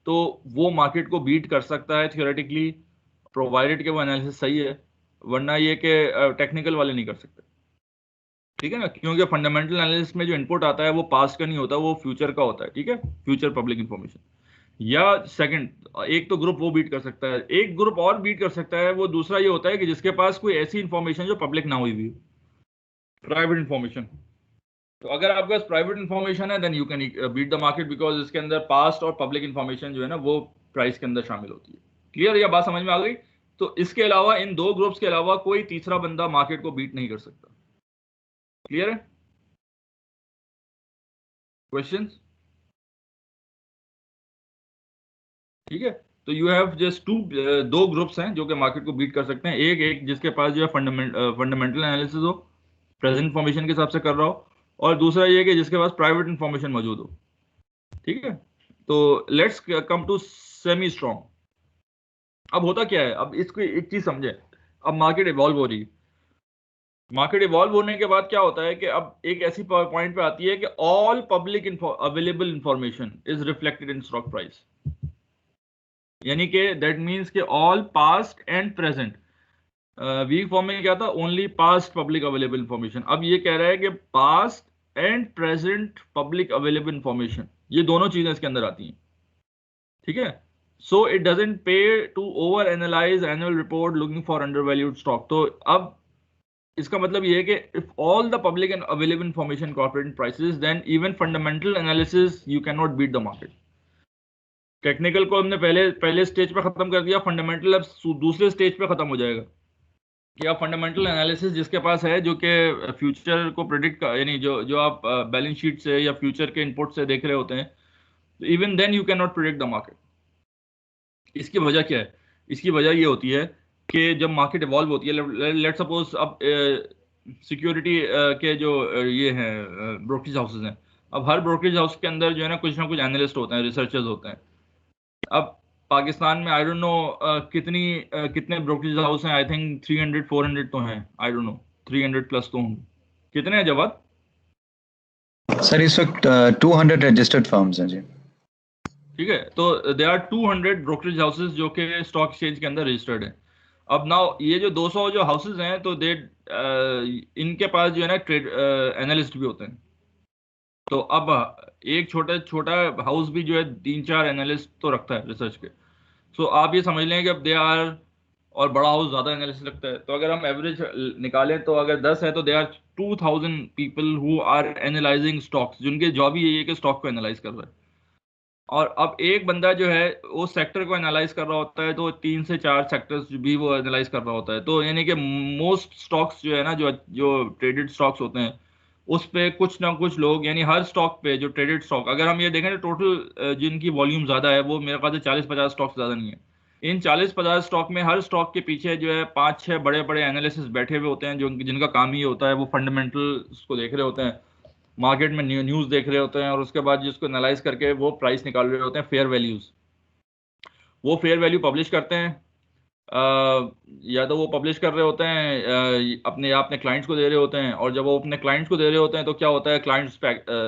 तो वो मार्केट को बीट कर सकता है थियोरेटिकली, प्रोवाइडेड कि वो एनालिसिस सही है, वरना ये कि टेक्निकल वाले नहीं कर सकते। ठीक है ना, क्योंकि फंडामेंटल एनालिसिस में जो इनपुट आता है वो पास्ट का नहीं होता, वो फ्यूचर का होता है। ठीक है, फ्यूचर पब्लिक इंफॉर्मेशन। या सेकंड, एक तो ग्रुप वो बीट कर सकता है, एक ग्रुप और बीट कर सकता है, वो दूसरा ये होता है कि जिसके पास कोई ऐसी इंफॉर्मेशन जो पब्लिक ना हुई भी, प्राइवेट इंफॉर्मेशन। तो अगर आपके पास प्राइवेट इंफॉर्मेशन है then you can beat the market, because इसके अंदर पास्ट और पब्लिक इंफॉर्मेशन जो है ना वो प्राइस के अंदर शामिल होती है। क्लियर, या बात समझ में आ गई? तो इसके अलावा, इन दो ग्रुप्स के अलावा कोई तीसरा बंदा मार्केट को बीट नहीं कर सकता। क्लियर है? क्वेश्चंस? ठीक है, तो यू हैव जस्ट दो ग्रुप्स हैं जो कि मार्केट को बीट कर सकते हैं। एक एक जिसके पास जो है फंडामेंटल एनालिसिस हो, प्रेजेंट इंफॉर्मेशन के हिसाब से कर रहा हो, और दूसरा ये कि जिसके पास प्राइवेट इंफॉर्मेशन मौजूद हो। ठीक है, तो let's come to semi strong. अब होता क्या है, अब इसको एक चीज समझे, अब मार्केट इवॉल्व हो रही है। मार्केट इवॉल्व होने के बाद क्या होता है कि अब एक ऐसी पॉइंट पे आती है कि all public available information is reflected in stock price. यानी कि दैट मीन्स कि all past and present, weak form में क्या था, only past public available information. अब ये कह रहा है कि past and present public available information, ये दोनों चीजें इसके अंदर आती हैं। ठीक है, so it doesn't pay to over analyse annual report looking for under valued stock. तो अब इसका मतलब ये है कि if all the public and available information incorporate prices, then even fundamental analysis you cannot beat the market. Technical को हमने पहले स्टेज पे खत्म कर दिया, फंडामेंटल अब दूसरे स्टेज पे खत्म हो जाएगा कि आप फंडामेंटल एनालिसिस जिसके पास है, जो कि फ्यूचर को प्रिडिक्ट, यानी जो जो आप बैलेंस शीट से या फ्यूचर के इनपुट से देख रहे होते हैं, तो even then you can not predict the market. इसकी वजह क्या है? इसकी वजह ये होती है कि जब मार्केट इवॉल्व होती है, लेट सपोज अब सिक्योरिटी के जो ये हैं ब्रोकरेज हाउसेज हैं, अब हर ब्रोकरेज हाउस के अंदर जो है ना कुछ एनालिस्ट होते हैं, रिसर्चर्स होते हैं। अब पाकिस्तान में आई डोंट नो कितने ब्रोकरेज हाउस हैं, आई थिंक 300 400 तो हैं, आई डोंट नो 300 प्लस तो होंगे। कितने हैं जवाब? सर इस वक्त 200 रजिस्टर्ड फर्म्स हैं जी। ठीक है, तो दे आर 200 ब्रोकरेज हाउसेज जो कि स्टॉक एक्सचेंज के अंदर रजिस्टर्ड है। अब नाउ ये जो 200 जो हाउसेज हैं, तो दे इनके पास जो है ना ट्रेड एनालिस्ट भी होते हैं। तो अब एक छोटा हाउस भी जो है 3-4 एनालिस्ट तो रखता है रिसर्च के। सो आप ये समझ लें कि अब दे आर, और बड़ा हाउस ज्यादा एनालिस्ट लगता है, तो अगर हम एवरेज निकालें तो अगर 10 है तो they are 2000 people who are analysing stocks, जिनके जॉब ही यही है कि स्टॉक को एनालाइज कर रहा है। और अब एक बंदा जो है वो सेक्टर को एनालाइज कर रहा होता है, तो 3 से 4 सेक्टर्स भी वो एनालाइज कर रहा होता है। तो यानी कि मोस्ट स्टॉक्स जो है ना, जो जो ट्रेडेड स्टॉक्स होते हैं, उस पे कुछ ना कुछ लोग, यानी हर स्टॉक पे जो ट्रेडेड स्टॉक, अगर हम ये देखें तो टोटल जिनकी वॉल्यूम ज्यादा है, वो मेरे ख्याल से 40-50 स्टॉक्स ज्यादा नहीं है। इन 40-50 स्टॉक में हर स्टॉक के पीछे जो है 5-6 बड़े बड़े एनालिसिस बैठे हुए होते हैं, जो जिनका काम ही होता है वो फंडामेंटल को देख रहे होते हैं, मार्केट में न्यूज़ देख रहे होते हैं, और उसके बाद जिसको एनालाइज करके वो प्राइस निकाल रहे होते हैं, फेयर वैल्यूज। वो फेयर वैल्यू पब्लिश करते हैं, या तो वो पब्लिश कर रहे होते हैं अपने क्लाइंट्स को दे रहे होते हैं, और जब वो अपने क्लाइंट्स को दे रहे होते हैं तो क्या होता है, क्लाइंट्स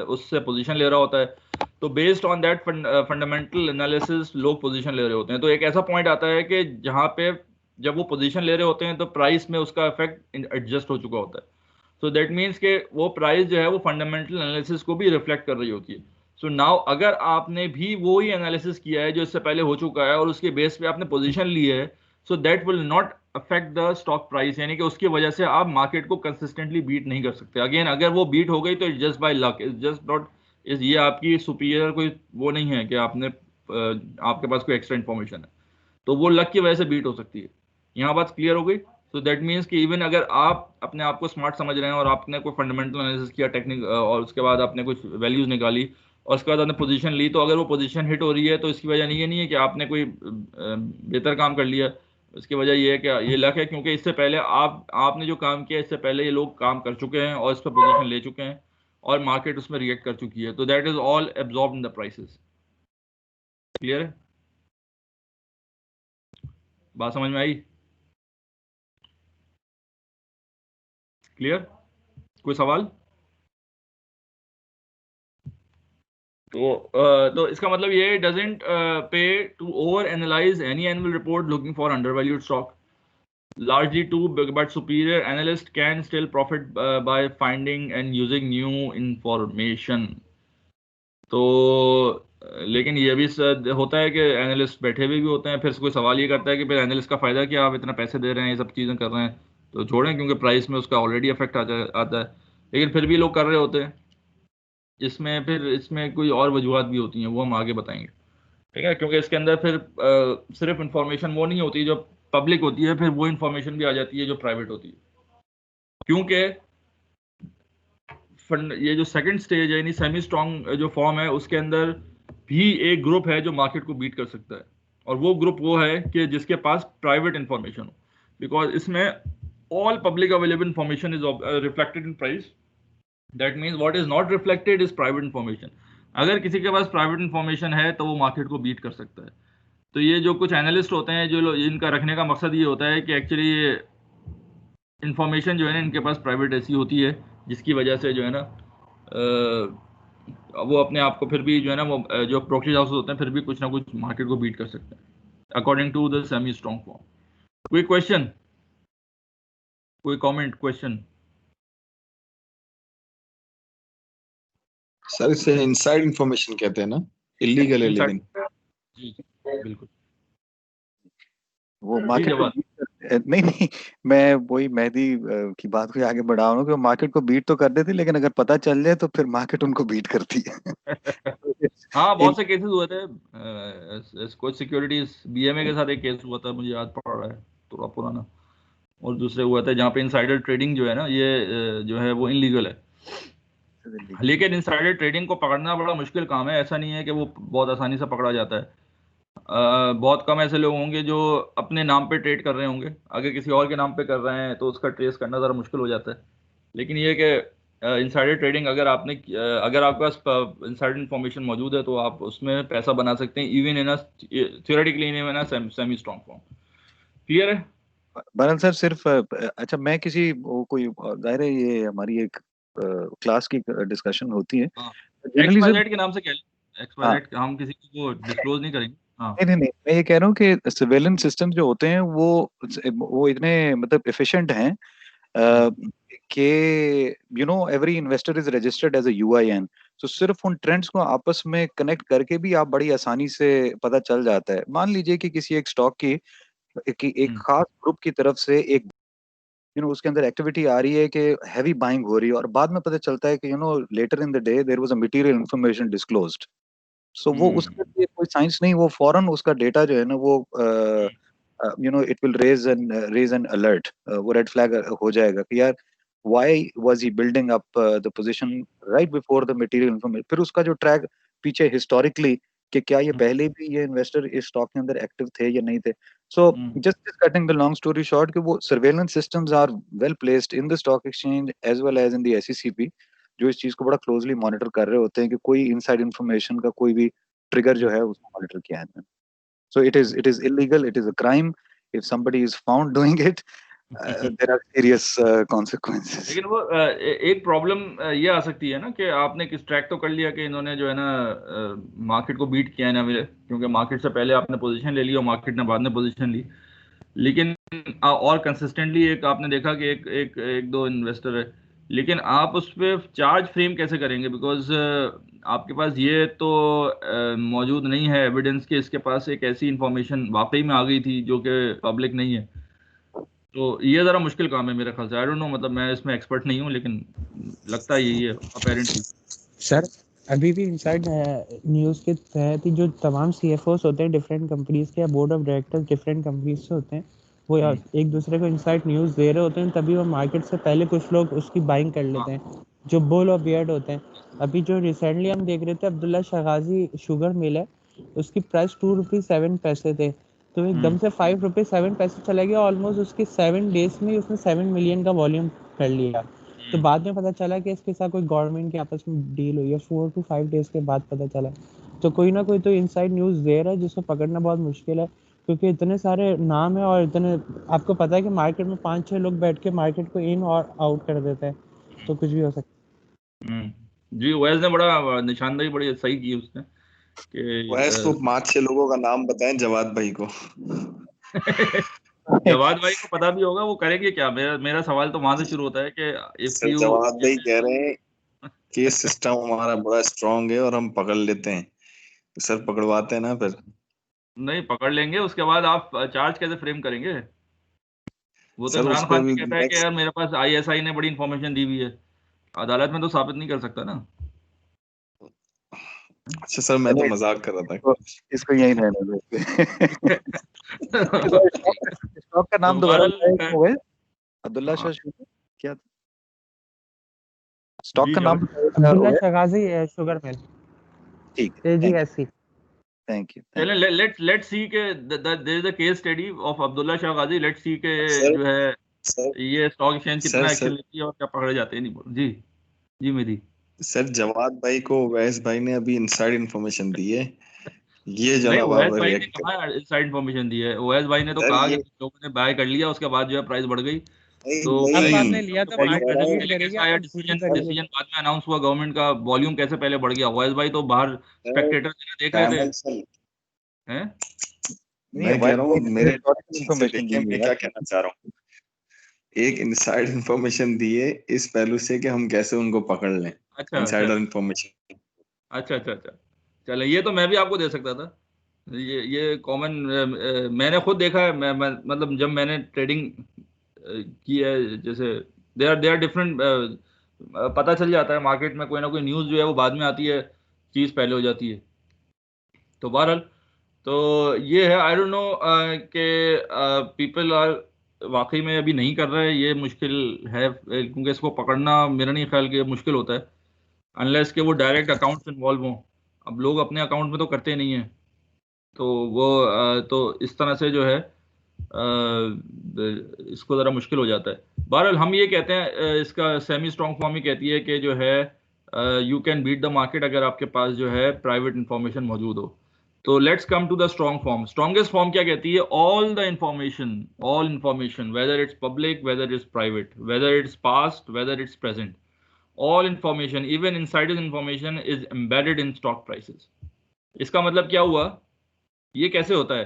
उससे पोजीशन ले रहा होता है। तो based on that fundamental analysis लोग पोजीशन ले रहे होते हैं। तो एक ऐसा पॉइंट आता है कि जहाँ पे जब वो पोजीशन ले रहे होते हैं तो प्राइस में उसका इफेक्ट एडजस्ट हो चुका होता है। सो दैट मीन्स के वो प्राइस जो है वो फंडामेंटल एनालिसिस को भी रिफ्लेक्ट कर रही होती है। सो नाउ अगर आपने भी वो ही एनालिसिस किया है जो इससे पहले हो चुका है, और उसके बेस पे आपने पोजीशन ली है, so that will not affect the stock price, यानी कि उसकी वजह से आप मार्केट को कंसिस्टेंटली बीट नहीं कर सकते। अगेन, अगर वो बीट हो गई तो it just by luck, is just not, is ये आपकी सुपीरियर कोई वो नहीं है कि आपने आपके पास कोई एक्स्ट्रा इन्फॉर्मेशन है, तो वो लक की वजह से बीट हो सकती है। यहाँ बात क्लियर हो गई? तो दैट मीन्स कि इवन अगर आप अपने आप को स्मार्ट समझ रहे हैं और आपने कोई फंडामेंटल एनालिसिस किया टेक्निक, और उसके बाद आपने कुछ वैल्यूज निकाली, और उसके बाद आपने पोजीशन ली, तो अगर वो पोजीशन हिट हो रही है तो इसकी वजह ये नहीं है कि आपने कोई बेहतर काम कर लिया। इसकी वजह ये है कि ये लक है, क्योंकि इससे पहले आपने जो काम किया, इससे पहले ये लोग काम कर चुके हैं और इस पर पोजीशन ले चुके हैं, और मार्केट उसमें रिएक्ट कर चुकी है। तो that is all absorb in the prices. Clear है? बात समझ में आई? क्लियर? कोई सवाल? तो इसका मतलब ये doesn't pay to over analyse any annual report looking for undervalued stock. largely too big, but superior analyst can still profit by finding and using new information. तो लेकिन ये भी होता है कि एनालिस्ट बैठे हुए भी होते हैं, फिर कोई सवाल ये करता है कि फिर एनालिस्ट का फायदा क्या, आप इतना पैसे दे रहे हैं, ये सब चीज़ें कर रहे हैं, तो छोड़ें, क्योंकि प्राइस में उसका ऑलरेडी इफेक्ट आता है, लेकिन फिर भी लोग कर रहे होते हैं। इसमें कोई और वजूहत भी होती हैं, वो हम आगे बताएंगे, ठीक है, क्योंकि इसके अंदर फिर सिर्फ इंफॉर्मेशन वो नहीं होती जो पब्लिक होती है, फिर वो इंफॉर्मेशन भी आ जाती है जो प्राइवेट होती है, क्योंकि ये जो सेकंड स्टेज है, यानी सेमी स्ट्रॉन्ग जो फॉर्म है, उसके अंदर भी एक ग्रुप है जो मार्केट को बीट कर सकता है, और वो ग्रुप वो है कि जिसके पास प्राइवेट इंफॉर्मेशन हो, बिकॉज इसमें all public available information is reflected in price, that means what is not reflected is private information. अगर किसी के पास प्राइवेट इंफॉर्मेशन है तो वो मार्केट को बीट कर सकता है। तो ये जो कुछ एनालिस्ट होते हैं, जो इनका रखने का मकसद ये होता है कि एक्चुअली ये इंफॉर्मेशन जो है ना, इनके पास प्राइवेट ऐसी होती है जिसकी वजह से जो है ना वो अपने आप को फिर भी जो है ना, वो जो ब्रोकरेज हाउस होते हैं फिर भी कुछ ना कुछ मार्केट को बीट कर सकते हैं, according to the semi strong form. कोई क्वेश्चन, कोई कमेंट, क्वेश्चन? सर इसे इनसाइड इंफॉर्मेशन कहते हैं ना, इलीगल है लेकिन। जी बिल्कुल, वो मार्केट को नहीं, मैं वही मेहदी की बात को आगे बढ़ा रहा हूँ कि वो मार्केट को बीट तो कर देती, लेकिन अगर पता चल जाए तो फिर मार्केट उनको बीट करती है। हाँ, बहुत से केसेस हुए थे, कुछ सिक्योरिटीज बीएमए के साथ एक केस हुआ था, मुझे याद पड़ रहा है, थोड़ा पुराना, और दूसरे हुआ था जहाँ पे इनसाइडर ट्रेडिंग जो है ना, ये जो है वो इनलीगल है, लेकिन इनसाइडर ट्रेडिंग को पकड़ना बड़ा मुश्किल काम है, ऐसा नहीं है कि वो बहुत आसानी से पकड़ा जाता है। बहुत कम ऐसे लोग होंगे जो अपने नाम पे ट्रेड कर रहे होंगे, अगर किसी और के नाम पे कर रहे हैं तो उसका ट्रेस करना ज़रा मुश्किल हो जाता है, लेकिन ये कि इनसाइडर ट्रेडिंग अगर अगर आपके पास इनसाइडर इन्फॉर्मेशन मौजूद है तो आप उसमें पैसा बना सकते हैं, even in theoretically in a semi strong form. Clear है बरल सर? सिर्फ अच्छा, मैं किसी कोई जाहिर है ये हमारी एक क्लास की डिस्कशन होती है जनरली सर। XYZ के नाम से कह लें, XYZ हम किसी को डिस्क्लोज नहीं करेंगे। हाँ, नहीं, मैं ये कह रहा हूँ कि सर्वेलेंस सिस्टम जो होते हैं वो इतने मतलब एफिशिएंट हैं कि every investor is registered as a UIN, तो सिर्फ उन ट्रेंड्स को आपस में कनेक्ट करके भी आप बड़ी आसानी से पता चल जाता है। मान लीजिए कि किसी एक स्टॉक की एक खास ग्रुप की तरफ से एक उसके अंदर एक्टिविटी आ रही है कि हैवी बाइंग हो रही है, और बाद में पता चलता है कि later in the day there was a material information disclosed. So वो उसके लिए कोई साइंस नहीं, वो फौरन उसका डेटा जो है ना वो it will raise an alert, वो रेड फ्लैग हो जाएगा कि यार why was he building up the position right before the material information. फिर उसका जो ट्रैक पीछे हिस्टोरिकली कि क्या ये पहले भी ये इन्वेस्टर इस स्टॉक के अंदर एक्टिव थे या नहीं थे। So just cutting the long story short कि वो surveillance systems are well placed in the stock exchange as well as in the SECP, जो इस चीज को बड़ा क्लोजली मॉनिटर कर रहे होते हैं कि कोई इनसाइड इंफॉर्मेशन का कोई भी ट्रिगर जो है उसको मॉनिटर किया है। So it is illegal, it is a crime. If somebody is found doing it, there are serious consequences. लेकिन वो एक प्रॉब्लम ये आ सकती है ना कि आपने किस ट्रैक तो कर लिया कि इन्होंने जो है ना मार्केट को बीट किया है ना, क्योंकि मार्केट से पहले आपने पोजीशन ले ली और मार्केट ने बाद में पोजीशन ली, लेकिन और कंसिस्टेंटली एक आपने देखा कि एक दो इन्वेस्टर है, लेकिन आप उस पर चार्ज फ्रेम कैसे करेंगे, बिकॉज आपके पास ये तो मौजूद नहीं है एविडेंस कि इसके पास एक ऐसी इंफॉर्मेशन वाकई में आ गई थी जो कि पब्लिक नहीं है। तो ये ज़रा मुश्किल काम है मेरे ख्याल से, आई डोंट नो, मतलब मैं इसमें एक्सपर्ट नहीं हूँ, लेकिन लगता है यही है अपेरेंटली। सर अभी भी इनसाइड न्यूज़ के तहत ही जो तमाम सीएफओस होते हैं डिफरेंट कंपनीज के या board of directors different companies से होते हैं, वो एक दूसरे को इनसाइड न्यूज़ दे रहे होते हैं, तभी वो मार्केट से पहले कुछ लोग उसकी बाइंग कर लेते हैं, जो बुल और बियर्ड होते हैं। अभी जो रिसेंटली हम देख रहे थे अब्दुल्ला शगाजी शुगर मिल है, उसकी प्राइस 2 रुपीज़ 7 पैसे थे, तो एकदम से 5 रुपीज़ 7 पैसे चला गया, ऑलमोस्ट उसके 7 डेज में उसने 7 मिलियन का वॉल्यूम कर लिया। तो बाद में पता चला कि इसके साथ कोई गवर्नमेंट के आपस में डील हुई है, 4 to 5 डेज के बाद पता चला। तो कोई ना कोई तो इनसाइड न्यूज़ दे रहा है जिसको पकड़ना बहुत मुश्किल है, क्योंकि इतने सारे नाम है और इतने, आपको पता है कि मार्केट में 5-6 लोग बैठ के मार्केट को इन और आउट कर देते हैं, तो कुछ भी हो सकता है। जी, ओएस ने बड़ा निशानदेही बड़ी सही की उसने कि ओएस को 5-6 लोगों का नाम बताएं जवाद भाई को। जवाद भाई को पता भी होगा वो करेंगे क्या। मेरा सवाल तो वहां से शुरू होता है कि इफ सर यू जवाब भाई कह रहे हैं कि सिस्टम हमारा बड़ा स्ट्रांग है और हम पकड़ लेते हैं, तो सर पकड़वाते हैं ना फिर। नहीं पकड़ लेंगे, उसके बाद आप चार्ज कैसे फ्रेम करेंगे? वो तो सर इमरान उस पे खान भी भी कहता है कि यार नेक्स्ट। मेरे पास आईएसआई ने बड़ी इंफॉर्मेशन दी हुई है, अदालत में तो साबित नहीं कर सकता ना। अच्छा सर मैं तो मजाक कर रहा था। इसको यही रहने दो। स्टॉक का तो नाम दोबारा बताइए, बहरहाल वो है अब्दुल्ला हाँ, शाह क्या? स्टॉक जी का क्या नाम भाई? बताइए क्या अब्दुल्ला है? शगाजी शुगर मिल, ठीक है, थैंक AGSC। थैंक यू चलें, लेट्स सी के there is a case study of Abdullah Shah Ghazi. Let's see के सर जो है सर ये स्टॉक एक्सचेंज सर कितना एक्शन सर लेती है और क्या पकड़े जाते हैं। नहीं जी, जी मेरी। सर जवाद भाई को वैस भाई ने अभी इनसाइड इंफॉर्मेशन दी है, ये नहीं जनाब ओएस आप भाई ने रिएक्ट कर। कहा इनसाइड इन्फॉर्मेशन दी है, ओएस भाई ने तो सर कहा कि ये कुछ लोगों ने बाय कर लिया, उसके बाद जो है प्राइस बढ़ गई। नहीं तो अब भाई आपने नहीं लिया तो तो मैं वॉल्यूम कह मार्केट रहा कैसे लीड हूँ पहले करेगी, कैसे आया? आपको पूरी डिसीजन करेगी। डिसीजन बाद में अनाउंस हुआ गवर्नमेंट का, वॉल्यूम कैसे पहले बढ़ गया? ओएस भाई तो बाहर सर स्पेक्टेटर देख रहे थे कैमल सर हैं। नहीं है। मैं कह रहा हूँ मेरे हिस्टोरिकल ध्यान से इंफॉर्मेशन दी देखिए है मैं यार। क्या कहना चाह रहा हूँ। एक इनसाइड इंफॉर्मेशन दी है इस पहलू से कि हम कैसे उनको पकड़ लें, अच्छा अच्छा इनसाइडर इंफॉर्मेशन। अच्छा अच्छा अच्छा। चले, ये तो मैं भी आपको दे सकता था। ये कॉमन मैंने खुद देखा है। मैं मतलब जब मैंने ट्रेडिंग की है, जैसे दे आर डिफरेंट, पता चल जाता है मार्केट में कोई ना कोई न्यूज़ जो है वो बाद में आती है, चीज़ पहले हो जाती है। तो बहरहाल तो ये है, आई डोंट नो कि पीपल आर वाकई में अभी नहीं कर रहे हैं, ये मुश्किल है क्योंकि इसको पकड़ना मेरा नहीं ख्याल कि मुश्किल होता है अनलेस कि वो डायरेक्ट अकाउंट्स इन्वॉल्व हों। अब लोग अपने अकाउंट में तो करते नहीं हैं, तो वो तो इस तरह से जो है इसको ज़रा मुश्किल हो जाता है। बहरहाल हम ये कहते हैं इसका सेमी स्ट्रॉन्ग फॉर्म ही कहती है कि जो है you can beat the market अगर आपके पास जो है प्राइवेट इंफॉर्मेशन मौजूद हो। तो let's come to the strong form. Strongest form क्या कहती है? All information whether it's public, whether it's private, whether it's past, whether it's present, all information even insiders information is embedded in stock prices। इसका मतलब क्या हुआ? ये कैसे होता है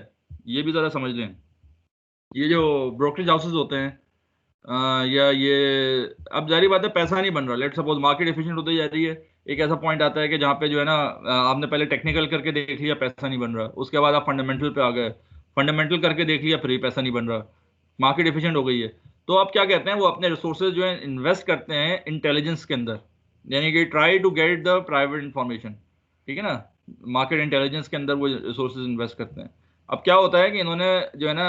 ये भी जरा समझ लें। ये जो ब्रोकरेज हाउसेज होते हैं या ये, अब जारी बात है पैसा नहीं बन रहा। लेट सपोज मार्केट एफिशिएंट होती जा रही है, एक ऐसा पॉइंट आता है कि जहाँ पे जो है ना आपने पहले टेक्निकल करके देख लिया पैसा नहीं बन रहा, उसके बाद आप फंडामेंटल पे आ गए, फंडामेंटल करके देख लिया फिर भी पैसा नहीं बन रहा, मार्केट एफिशिएंट हो गई है। तो आप क्या कहते हैं, वो अपने रिसोर्सेज जो है इन्वेस्ट करते हैं इंटेलिजेंस के अंदर, यानी कि try to get the private information. ठीक है ना, मार्केट इंटेलिजेंस के अंदर वो रिसोर्सेज इन्वेस्ट करते हैं। अब क्या होता है कि इन्होंने जो है ना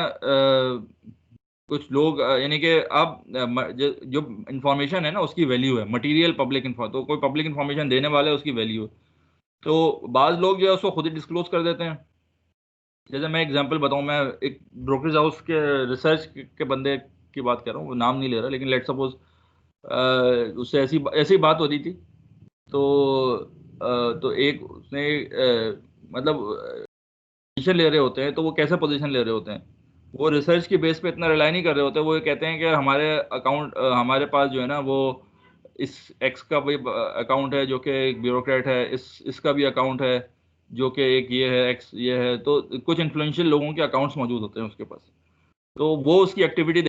कुछ लोग यानी कि अब जो इंफॉर्मेशन है ना उसकी वैल्यू है, मटेरियल पब्लिक इन्फॉर्म, तो कोई पब्लिक इन्फॉर्मेशन देने वाला है उसकी वैल्यू है। तो बाज़ लोग जो है उसको खुद ही डिस्क्लोज कर देते हैं। जैसे मैं एग्जांपल बताऊं, मैं एक ब्रोकरेज हाउस के रिसर्च के बंदे की बात कर रहा हूँ, वो नाम नहीं ले रहा, लेकिन लेट सपोज उससे ऐसी ऐसी बात हो रही थी। तो तो एक उसने मतलब पोजीशन ले रहे होते हैं, तो वो कैसे पोजीशन ले रहे होते हैं, वो रिसर्च की बेस पे इतना रिलाई नहीं कर रहे होते। वो ये कहते हैं कि हमारे अकाउंट हमारे पास जो है ना वो इस एक्स का भी अकाउंट है जो कि एक ब्यूरोक्रेट है, इसका भी अकाउंट है जो कि एक ये है, एक्स ये है। तो कुछ इन्फ्लुएंशियल लोगों के अकाउंट्स मौजूद होते हैं उसके पास। तो वो उसकी एक्टिविटी,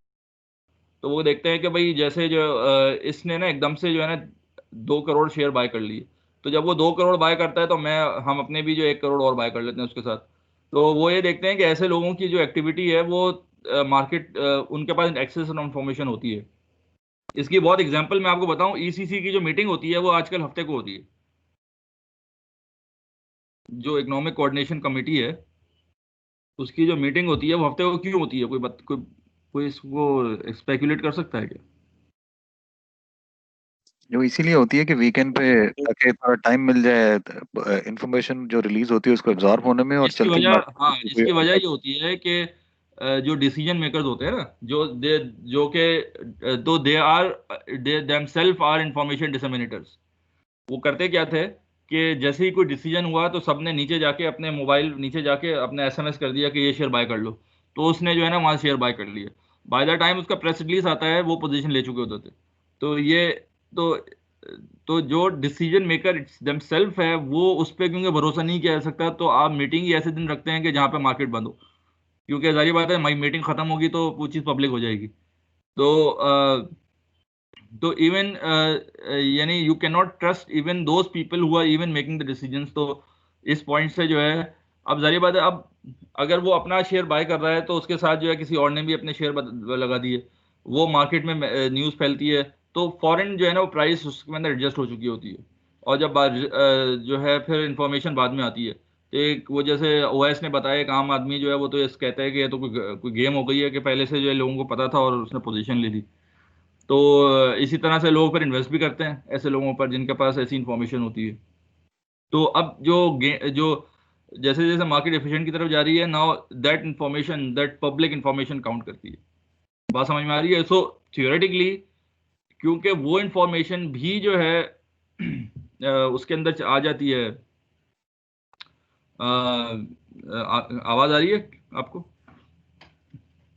तो वो देखते हैं कि भाई जैसे जो इसने ना एकदम से जो है ना 2 करोड़ शेयर बाय कर लिए, तो जब वो 2 करोड़ बाय करता है तो हम अपने भी जो 1 करोड़ और बाय कर लेते हैं उसके साथ। तो वो ये देखते हैं कि ऐसे लोगों की जो एक्टिविटी है वो मार्केट उनके पास एक्सेस इन्फॉर्मेशन होती है। इसकी बहुत एग्जांपल मैं आपको बताऊं, ईसीसी की जो मीटिंग होती है वो आजकल हफ्ते को होती है। जो इकोनॉमिक कोऑर्डिनेशन कमेटी है उसकी जो मीटिंग होती है वो हफ्ते को क्यों होती है? कोई इसको स्पेकुलेट कर सकता है क्या? जो इसीलिए होती है कि वीकेंड पे ताकि थोड़ा टाइम मिल जाए इंफॉर्मेशन जो रिलीज होती है उसको एब्जॉर्ब होने में, और इसकी चलती वजह, हाँ मार्केट इसकी वजह ये होती है कि जो डिसीजन मेकर्स होते हैं ना, जो कि तो दे देमसेल्फ आर इंफॉर्मेशन डिसमिनेटर्स। वो करते क्या थे कि जैसे ही कोई डिसीजन हुआ तो सबने नीचे जाके अपने मोबाइल नीचे जाके अपने एसएमएस कर दिया कि ये शेयर बाय कर लो, तो उसने जो है ना वहाँ शेयर बाय कर लिया। बाय द टाइम उसका प्रेस रिलीज आता है वो पोजीशन ले चुके होते थे। तो ये तो तो जो डिसीजन मेकर इट्स देमसेल्फ है वो उस पर क्योंकि भरोसा नहीं किया जा सकता, तो आप मीटिंग ही ऐसे दिन रखते हैं कि जहाँ पे मार्केट बंद हो। क्योंकि जारी बात है मीटिंग खत्म होगी तो वो चीज़ पब्लिक हो जाएगी। तो इवन यानी you can not trust even those people who are even making the decisions. तो इस पॉइंट से जो है, अब जारी बात है, अब अगर वो अपना शेयर बाय कर रहा है तो उसके साथ जो है किसी और ने भी अपने शेयर लगा दिए, वो मार्केट में न्यूज़ फैलती है, तो फॉरेन जो है ना वो प्राइस उसके अंदर एडजस्ट हो चुकी होती है। और जब जो है फिर इंफॉर्मेशन बाद में आती है, तो एक वो जैसे ओएस ने बताया, एक आम आदमी जो है वो तो कहता है कि ये तो कोई गेम हो गई है कि पहले से जो है लोगों को पता था और उसने पोजीशन ले ली। तो इसी तरह से लोग फिर इन्वेस्ट भी करते हैं ऐसे लोगों पर जिनके पास ऐसी इंफॉर्मेशन होती है। तो अब जो जैसे जैसे मार्केट एफिशिएंट की तरफ जा रही है, now that information, that public information count करती है। बात समझ में आ रही है? सो थियोरेटिकली, क्योंकि वो इंफॉर्मेशन भी जो है उसके अंदर आ जाती है। आवाज आ रही है आपको?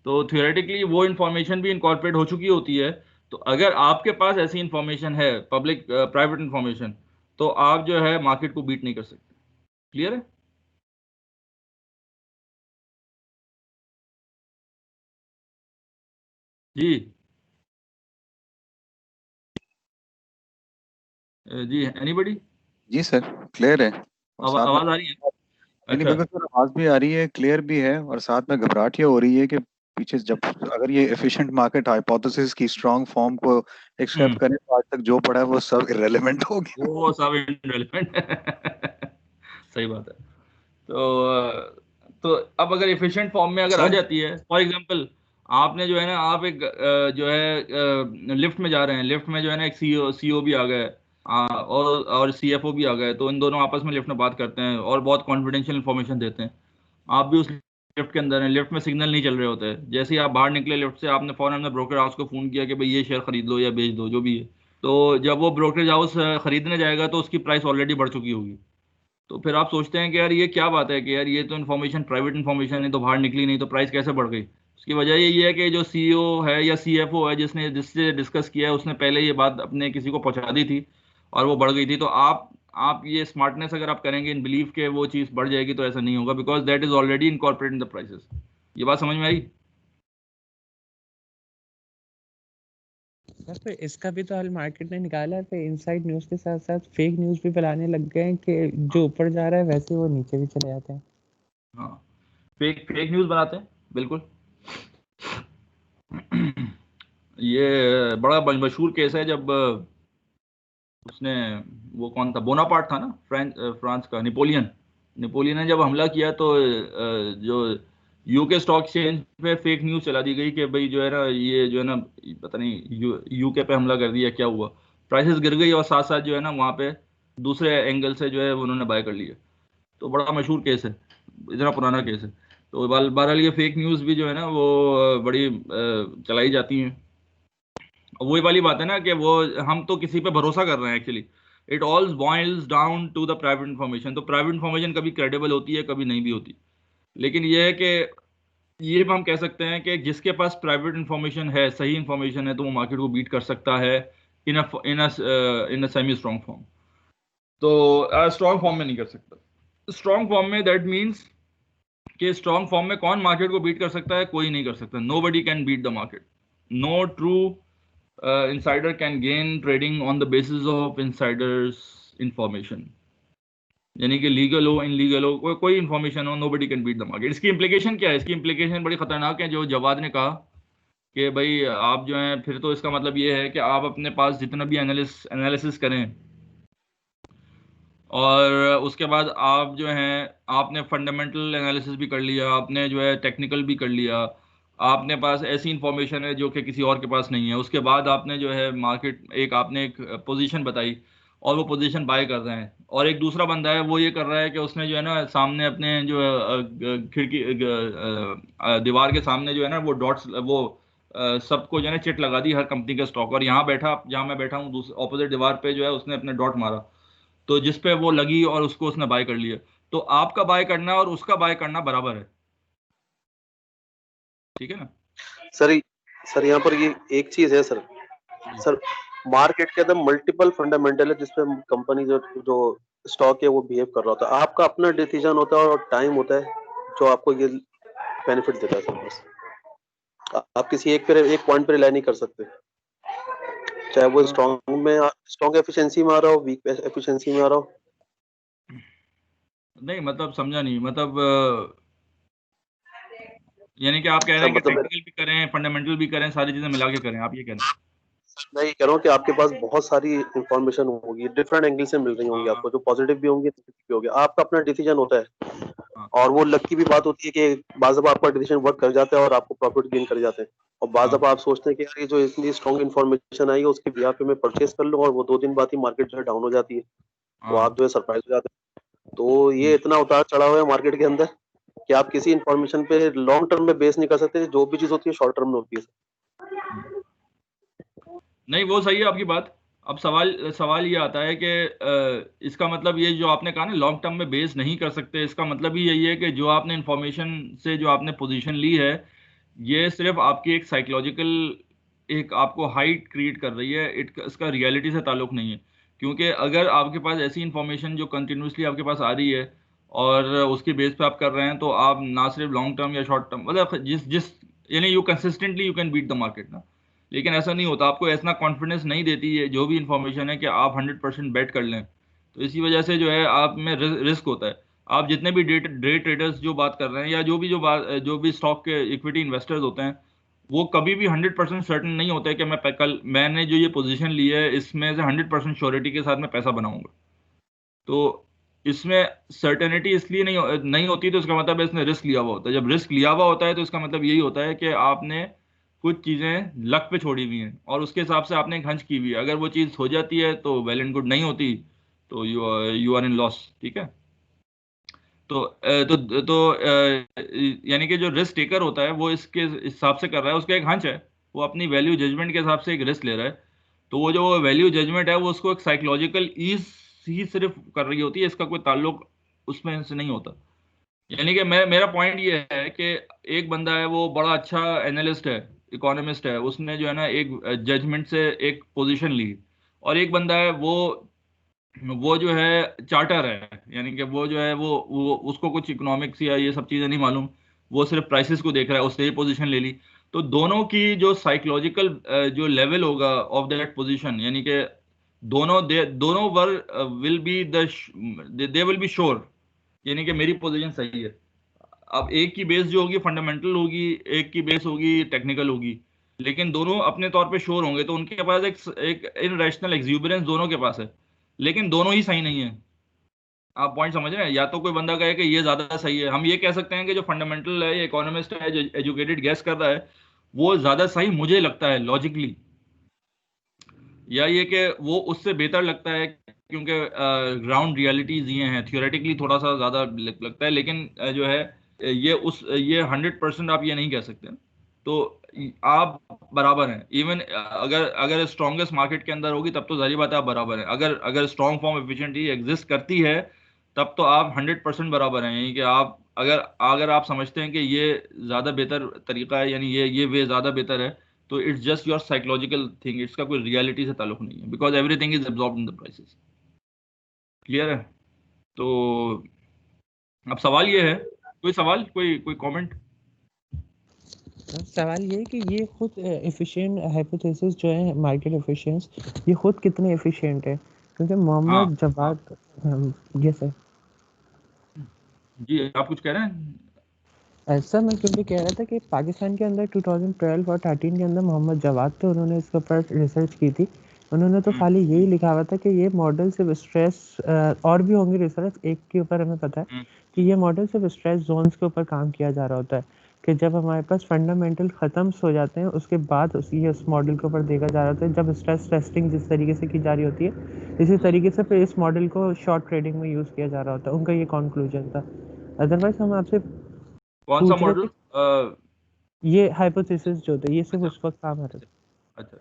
तो थियोरेटिकली वो इंफॉर्मेशन भी इनकॉर्पोरेट हो चुकी होती है। तो अगर आपके पास ऐसी इंफॉर्मेशन है, पब्लिक प्राइवेट इंफॉर्मेशन, तो आप जो है मार्केट को बीट नहीं कर सकते। क्लियर है? जी जी, एनीबडी? जी सर, क्लियर है। और साथ में आवाज आ रही है? नहीं, अच्छा। बिल्कुल सर, आवाज भी आ रही है, क्लियर भी है, और साथ में घबराहट ये हो रही है कि पीछे जब अगर ये एफिशिएंट मार्केट हाइपोथेसिस की स्ट्रांग फॉर्म को एक्सेप्ट करें तो आज तक जो पड़ा है वो सब इररेलेवेंट हो गया। वो सब इनरेलेवेंट सही बात है। तो अब अगर एफिशिएंट फॉर्म में अगर आ सर जाती है, फॉर एग्जांपल, आपने जो है ना, आप एक जो है लिफ्ट में जा रहे हैं, लिफ्ट में जो है ना एक सीईओ भी आ गए, और सीएफओ भी आ गए, तो इन दोनों आपस में लिफ्ट में बात करते हैं और बहुत कॉन्फिडेंशियल इन्फॉर्मेशन देते हैं। आप भी उस लिफ्ट के अंदर हैं, लिफ्ट में सिग्नल नहीं चल रहे होते हैं, जैसे ही आप बाहर निकले लिफ्ट से, आपने फौरन अपने ब्रोकर हाउस को फ़ोन किया कि भाई ये शेयर खरीद लो या बेच दो, जो भी है। तो जब वो ब्रोकरेज हाउस खरीदने जाएगा तो उसकी प्राइस ऑलरेडी बढ़ चुकी होगी। तो फिर आप सोचते हैं कि यार ये क्या बात है कि यार ये तो इन्फॉर्मेशन प्राइवेट इन्फॉर्मेशन है, तो बाहर निकली नहीं, तो प्राइस कैसे बढ़ गई? उसकी वजह यही है कि जो सीईओ है या सीएफओ है जिससे डिस्कस किया है, उसने पहले ये बात अपने किसी को पहुंचा दी थी और वो बढ़ गई थी। तो आप ये स्मार्टनेस अगर आप करेंगे इन बिलीव के वो चीज़ बढ़ जाएगी, तो ऐसा नहीं होगा, because that is already incorporate in the prices. ये बात समझ में आई? सर फिर इसका भी तो हल मार्केट ने निकाला है। फिर इनसाइड न्यूज़ के साथ साथ फेक न्यूज़ भी फैलाने लग गए हैं कि जो ऊपर जा रहा है वैसे वो नीचे भी चले जाते हैं। हाँ, फेक न्यूज़ बनाते हैं, बिल्कुल। ये बड़ा मशहूर केस है, जब उसने, वो कौन था, बोनापार्ट था ना, फ्रांस का, नेपोलियन ने जब हमला किया तो जो यूके स्टॉक एक्सचेंज पे फेक न्यूज़ चला दी गई कि भाई जो है ना, ये जो है ना, पता नहीं यूके पे हमला कर दिया, क्या हुआ, प्राइसेस गिर गई, और साथ साथ जो है ना वहाँ पे दूसरे एंगल से जो है उन्होंने बाय कर लिया। तो बड़ा मशहूर केस है, इतना पुराना केस है। तो बहरहाल ये फेक न्यूज़ भी जो है ना वो बड़ी चलाई जाती हैं। वही वाली बात है ना कि वो, हम तो किसी पे भरोसा कर रहे हैं actually. It all boils down to the private information. तो प्राइवेट इन्फॉर्मेशन कभी क्रेडिबल होती है, कभी नहीं भी होती। लेकिन ये है कि ये हम कह सकते हैं कि जिसके पास प्राइवेट इन्फॉर्मेशन है, सही इन्फॉर्मेशन है, तो वो मार्केट को बीट कर सकता है इन इन अ सेमी स्ट्रॉन्ग फॉर्म। तो स्ट्रॉन्ग फॉर्म में नहीं कर सकता। स्ट्रॉन्ग फॉर्म में दैट मीन्स कि स्ट्रॉन्ग फॉर्म में कौन मार्केट को बीट कर सकता है? कोई नहीं कर सकता। Nobody can beat the market. No true insider can gain trading on the basis of insiders information। यानी कि लीगल हो, इनलीगल हो, कोई इंफॉर्मेशन हो, nobody can beat the market. इसकी इंप्लीकेशन क्या है? इसकी इंप्लीकेशन बड़ी खतरनाक है, जो जवाद ने कहा कि भाई आप जो हैं, फिर तो इसका मतलब ये है कि आप अपने पास जितना भी एनालिसिस करें, और उसके बाद आप जो हैं, आपने फंडामेंटल एनालिसिस भी कर लिया, आपने जो है टेक्निकल भी कर लिया, आपने पास ऐसी इंफॉर्मेशन है जो कि किसी और के पास नहीं है, उसके बाद आपने जो है मार्केट, आपने एक पोजीशन बताई और वो पोजीशन बाय कर रहे हैं, और एक दूसरा बंदा है वो ये कर रहा है कि उसने जो है ना सामने अपने जो खिड़की दीवार के सामने जो है ना वो डॉट्स, वो सबको जो है ना चिट लगा दी हर कंपनी के स्टॉक, और यहाँ बैठा, जहाँ मैं बैठा हूँ ऑपोजिट दीवार पे जो है उसने अपने डॉट मारा, तो जिस पे वो लगी और उसको उसने बाय कर लिया। तो आपका बाय करना और उसका बाय करना बराबर है, ठीक है ना? सर सर यहाँ पर ये एक चीज है सर। सर मार्केट के अंदर मल्टीपल फंडामेंटल है जिसपे कंपनी जो स्टॉक है वो बिहेव कर रहा होता है। आपका अपना डिसीजन होता है और टाइम होता है जो आपको ये बेनिफिट देता है सर। बस आप किसी एक पॉइंट पे रिलाई नहीं कर सकते, चाहे वो स्ट्रॉन्ग एफिशिएंसी में आ रहा हो, वीक एफिशिएंसी में आ रहा हो। नहीं मतलब समझा नहीं, मतलब यानी कि आप कह रहे हैं कि मतलब टेक्निकल भी करें, फंडामेंटल भी करें, सारी चीजें मिला के करें, आप ये कह रहे हैं? मैं ये कह रहा हूँ कि आपके पास बहुत सारी इंफॉर्मेशन होगी, डिफरेंट एंगल से मिल रही होंगी हाँ आपको, जो पॉजिटिव भी होंगी, नेगेटिव भी होंगे। आपका अपना डिसीजन होता है, हाँ और वो लक की भी बात होती है कि बाज़ दफा आपका डिसीजन वर्क कर जाता है और आपको प्रॉफिट गेन कर जाते हैं, और बाज़ हाँ दफा आप सोचते हैं कि यार ये जो इतनी स्ट्रॉन्ग इन्फॉर्मेशन आई है उसके बिहाफ पे मैं परचेस कर लूँ, और वो 2 दिन बाद ही मार्केट जो है डाउन हो जाती है, तो हाँ आप जो है सरप्राइज हो जाते हैं। तो ये इतना उतार चढ़ाव है मार्केट के अंदर कि आप किसी इन्फॉर्मेशन पे लॉन्ग टर्म में बेस नहीं कर सकते। जो भी चीज होती है शॉर्ट टर्म में होती है। नहीं वो सही है आपकी बात। अब सवाल सवाल ये आता है कि इसका मतलब ये जो आपने कहा ना लॉन्ग टर्म में बेस नहीं कर सकते, इसका मतलब ही यही है कि जो आपने इंफॉर्मेशन से जो आपने पोजीशन ली है, ये सिर्फ आपकी एक साइकोलॉजिकल एक आपको हाइट क्रिएट कर रही है, इसका रियलिटी से ताल्लुक नहीं है। क्योंकि अगर आपके पास ऐसी इंफॉर्मेशन जो कंटिन्यूसली आपके पास आ रही है और उसके बेस पे आप कर रहे हैं, तो आप ना सिर्फ लॉन्ग टर्म या शॉर्ट टर्म, मतलब जिस जिस यानी you consistently you can beat the market ना। लेकिन ऐसा नहीं होता, आपको ऐसा कॉन्फिडेंस नहीं देती है जो भी इंफॉर्मेशन है कि आप 100% बेट कर लें। तो इसी वजह से जो है आप में रिस्क होता है। आप जितने भी डे ट्रेडर्स जो बात कर रहे हैं, या जो भी स्टॉक के इक्विटी इन्वेस्टर्स होते हैं, वो कभी भी 100% सर्टन नहीं होता है कि कल मैंने जो ये पोजीशन ली है इसमें से 100% श्योरिटी के साथ मैं पैसा बनाऊंगा। तो इसमें सर्टेनिटी इसलिए नहीं होती, तो इसका मतलब है इसने रिस्क लिया हुआ होता है। जब रिस्क लिया हुआ होता है तो इसका मतलब यही होता है कि आपने कुछ चीज़ें लक पे छोड़ी हुई हैं और उसके हिसाब से आपने एक हंच की हुई है। अगर वो चीज़ हो जाती है तो वेल एंड गुड, नहीं होती तो यू आर इन लॉस। ठीक है। यानी कि जो रिस्क टेकर होता है वो इसके हिसाब से कर रहा है, उसका एक हंच है, वो अपनी वैल्यू जजमेंट के हिसाब से एक रिस्क ले रहा है। तो वो जो वैल्यू जजमेंट है वो उसको एक साइकोलॉजिकल ईज ही सिर्फ कर रही होती है, इसका कोई ताल्लुक उसमें से नहीं होता। यानी कि मेरा पॉइंट ये है कि एक बंदा है वो बड़ा अच्छा एनालिस्ट है, इकोनॉमिस्ट है, उसने जो है ना एक जजमेंट से एक पोजीशन ली। और एक बंदा है वो जो है चार्टर है, यानी कि वो जो है वो उसको कुछ इकोनॉमिक्स या ये सब चीज़ें नहीं मालूम, वो सिर्फ प्राइसेस को देख रहा है, उसने ये पोजीशन ले ली। तो दोनों की जो साइकोलॉजिकल जो लेवल होगा ऑफ दैट पोजीशन, यानी कि दोनों वर will be they will be sure, यानी कि मेरी पोजीशन सही है। अब एक की बेस जो होगी फंडामेंटल होगी, एक की बेस होगी टेक्निकल होगी, लेकिन दोनों अपने तौर पे श्योर होंगे, तो उनके पास एक इनरेशनल एक्सूबरेंस दोनों के पास है, लेकिन दोनों ही सही नहीं है। आप पॉइंट समझ रहे हैं? या तो कोई बंदा कहे कि ये ज्यादा सही है, हम ये कह सकते हैं कि जो फंडामेंटल है, इकोनॉमिस्ट है, जो एजुकेटेड गैस कर रहा है, वो ज्यादा सही मुझे लगता है लॉजिकली, या ये कि वो उससे बेहतर लगता है क्योंकि ग्राउंड रियलिटीज ये हैं। थियोरेटिकली थोड़ा सा ज़्यादा लगता है, लेकिन जो है ये 100% आप ये नहीं कह सकते। तो आप बराबर हैं। इवन अगर स्ट्रॉन्गेस्ट मार्केट के अंदर होगी तब तो जाहिर बात है आप बराबर हैं। अगर स्ट्रॉन्ग फॉर्म एफिशिएंटली एग्जिस्ट करती है तब तो आप 100% बराबर हैं। यानी कि आप अगर आप समझते हैं कि ये ज़्यादा बेहतर तरीका है, यानी ये वे ज़्यादा बेहतर है, तो it's just your psychological thing, इसका कोई रियलिटी से ताल्लुक नहीं है, because everything is absorbed in the prices. Clear है? तो अब सवाल ये है, कोई सवाल, कोई कमेंट? सवाल ये है कि ये खुद एफिशिएंट हाइपोथेसिस जो है मार्केट एफिशिएंस, ये खुद कितने एफिशिएंट है? क्योंकि मोहम्मद जवाद ये सर जी आप कुछ कह रहे हैं? ऐसा मैं क्योंकि कह रहा था कि पाकिस्तान के अंदर 2012 और 13 के अंदर मोहम्मद जवाद थे, उन्होंने इसके ऊपर रिसर्च की थी। उन्होंने तो खाली यही लिखा हुआ था कि ये मॉडल सिर्फ स्ट्रेस, और भी होंगे रिसर्च, एक के ऊपर हमें पता है कि ये मॉडल सिर्फ स्ट्रेस जोन्स के ऊपर काम किया जा रहा होता है, कि जब हमारे पास फंडामेंटल ख़त्म हो जाते हैं उसके बाद उस मॉडल के ऊपर देखा जा रहा होता है। जब स्ट्रेस टेस्टिंग जिस तरीके से की जा रही होती है, इसी तरीके से फिर इस मॉडल को शॉर्ट ट्रेडिंग में यूज़ किया जा रहा होता है। उनका ये कंक्लूजन था। अदरवाइज हम आपसे कौन सा पूछ रहे मॉडल? थे ये हाइपोथेसिस जो था ये सिर्फ उस वक्त काम आ रहा था। अच्छा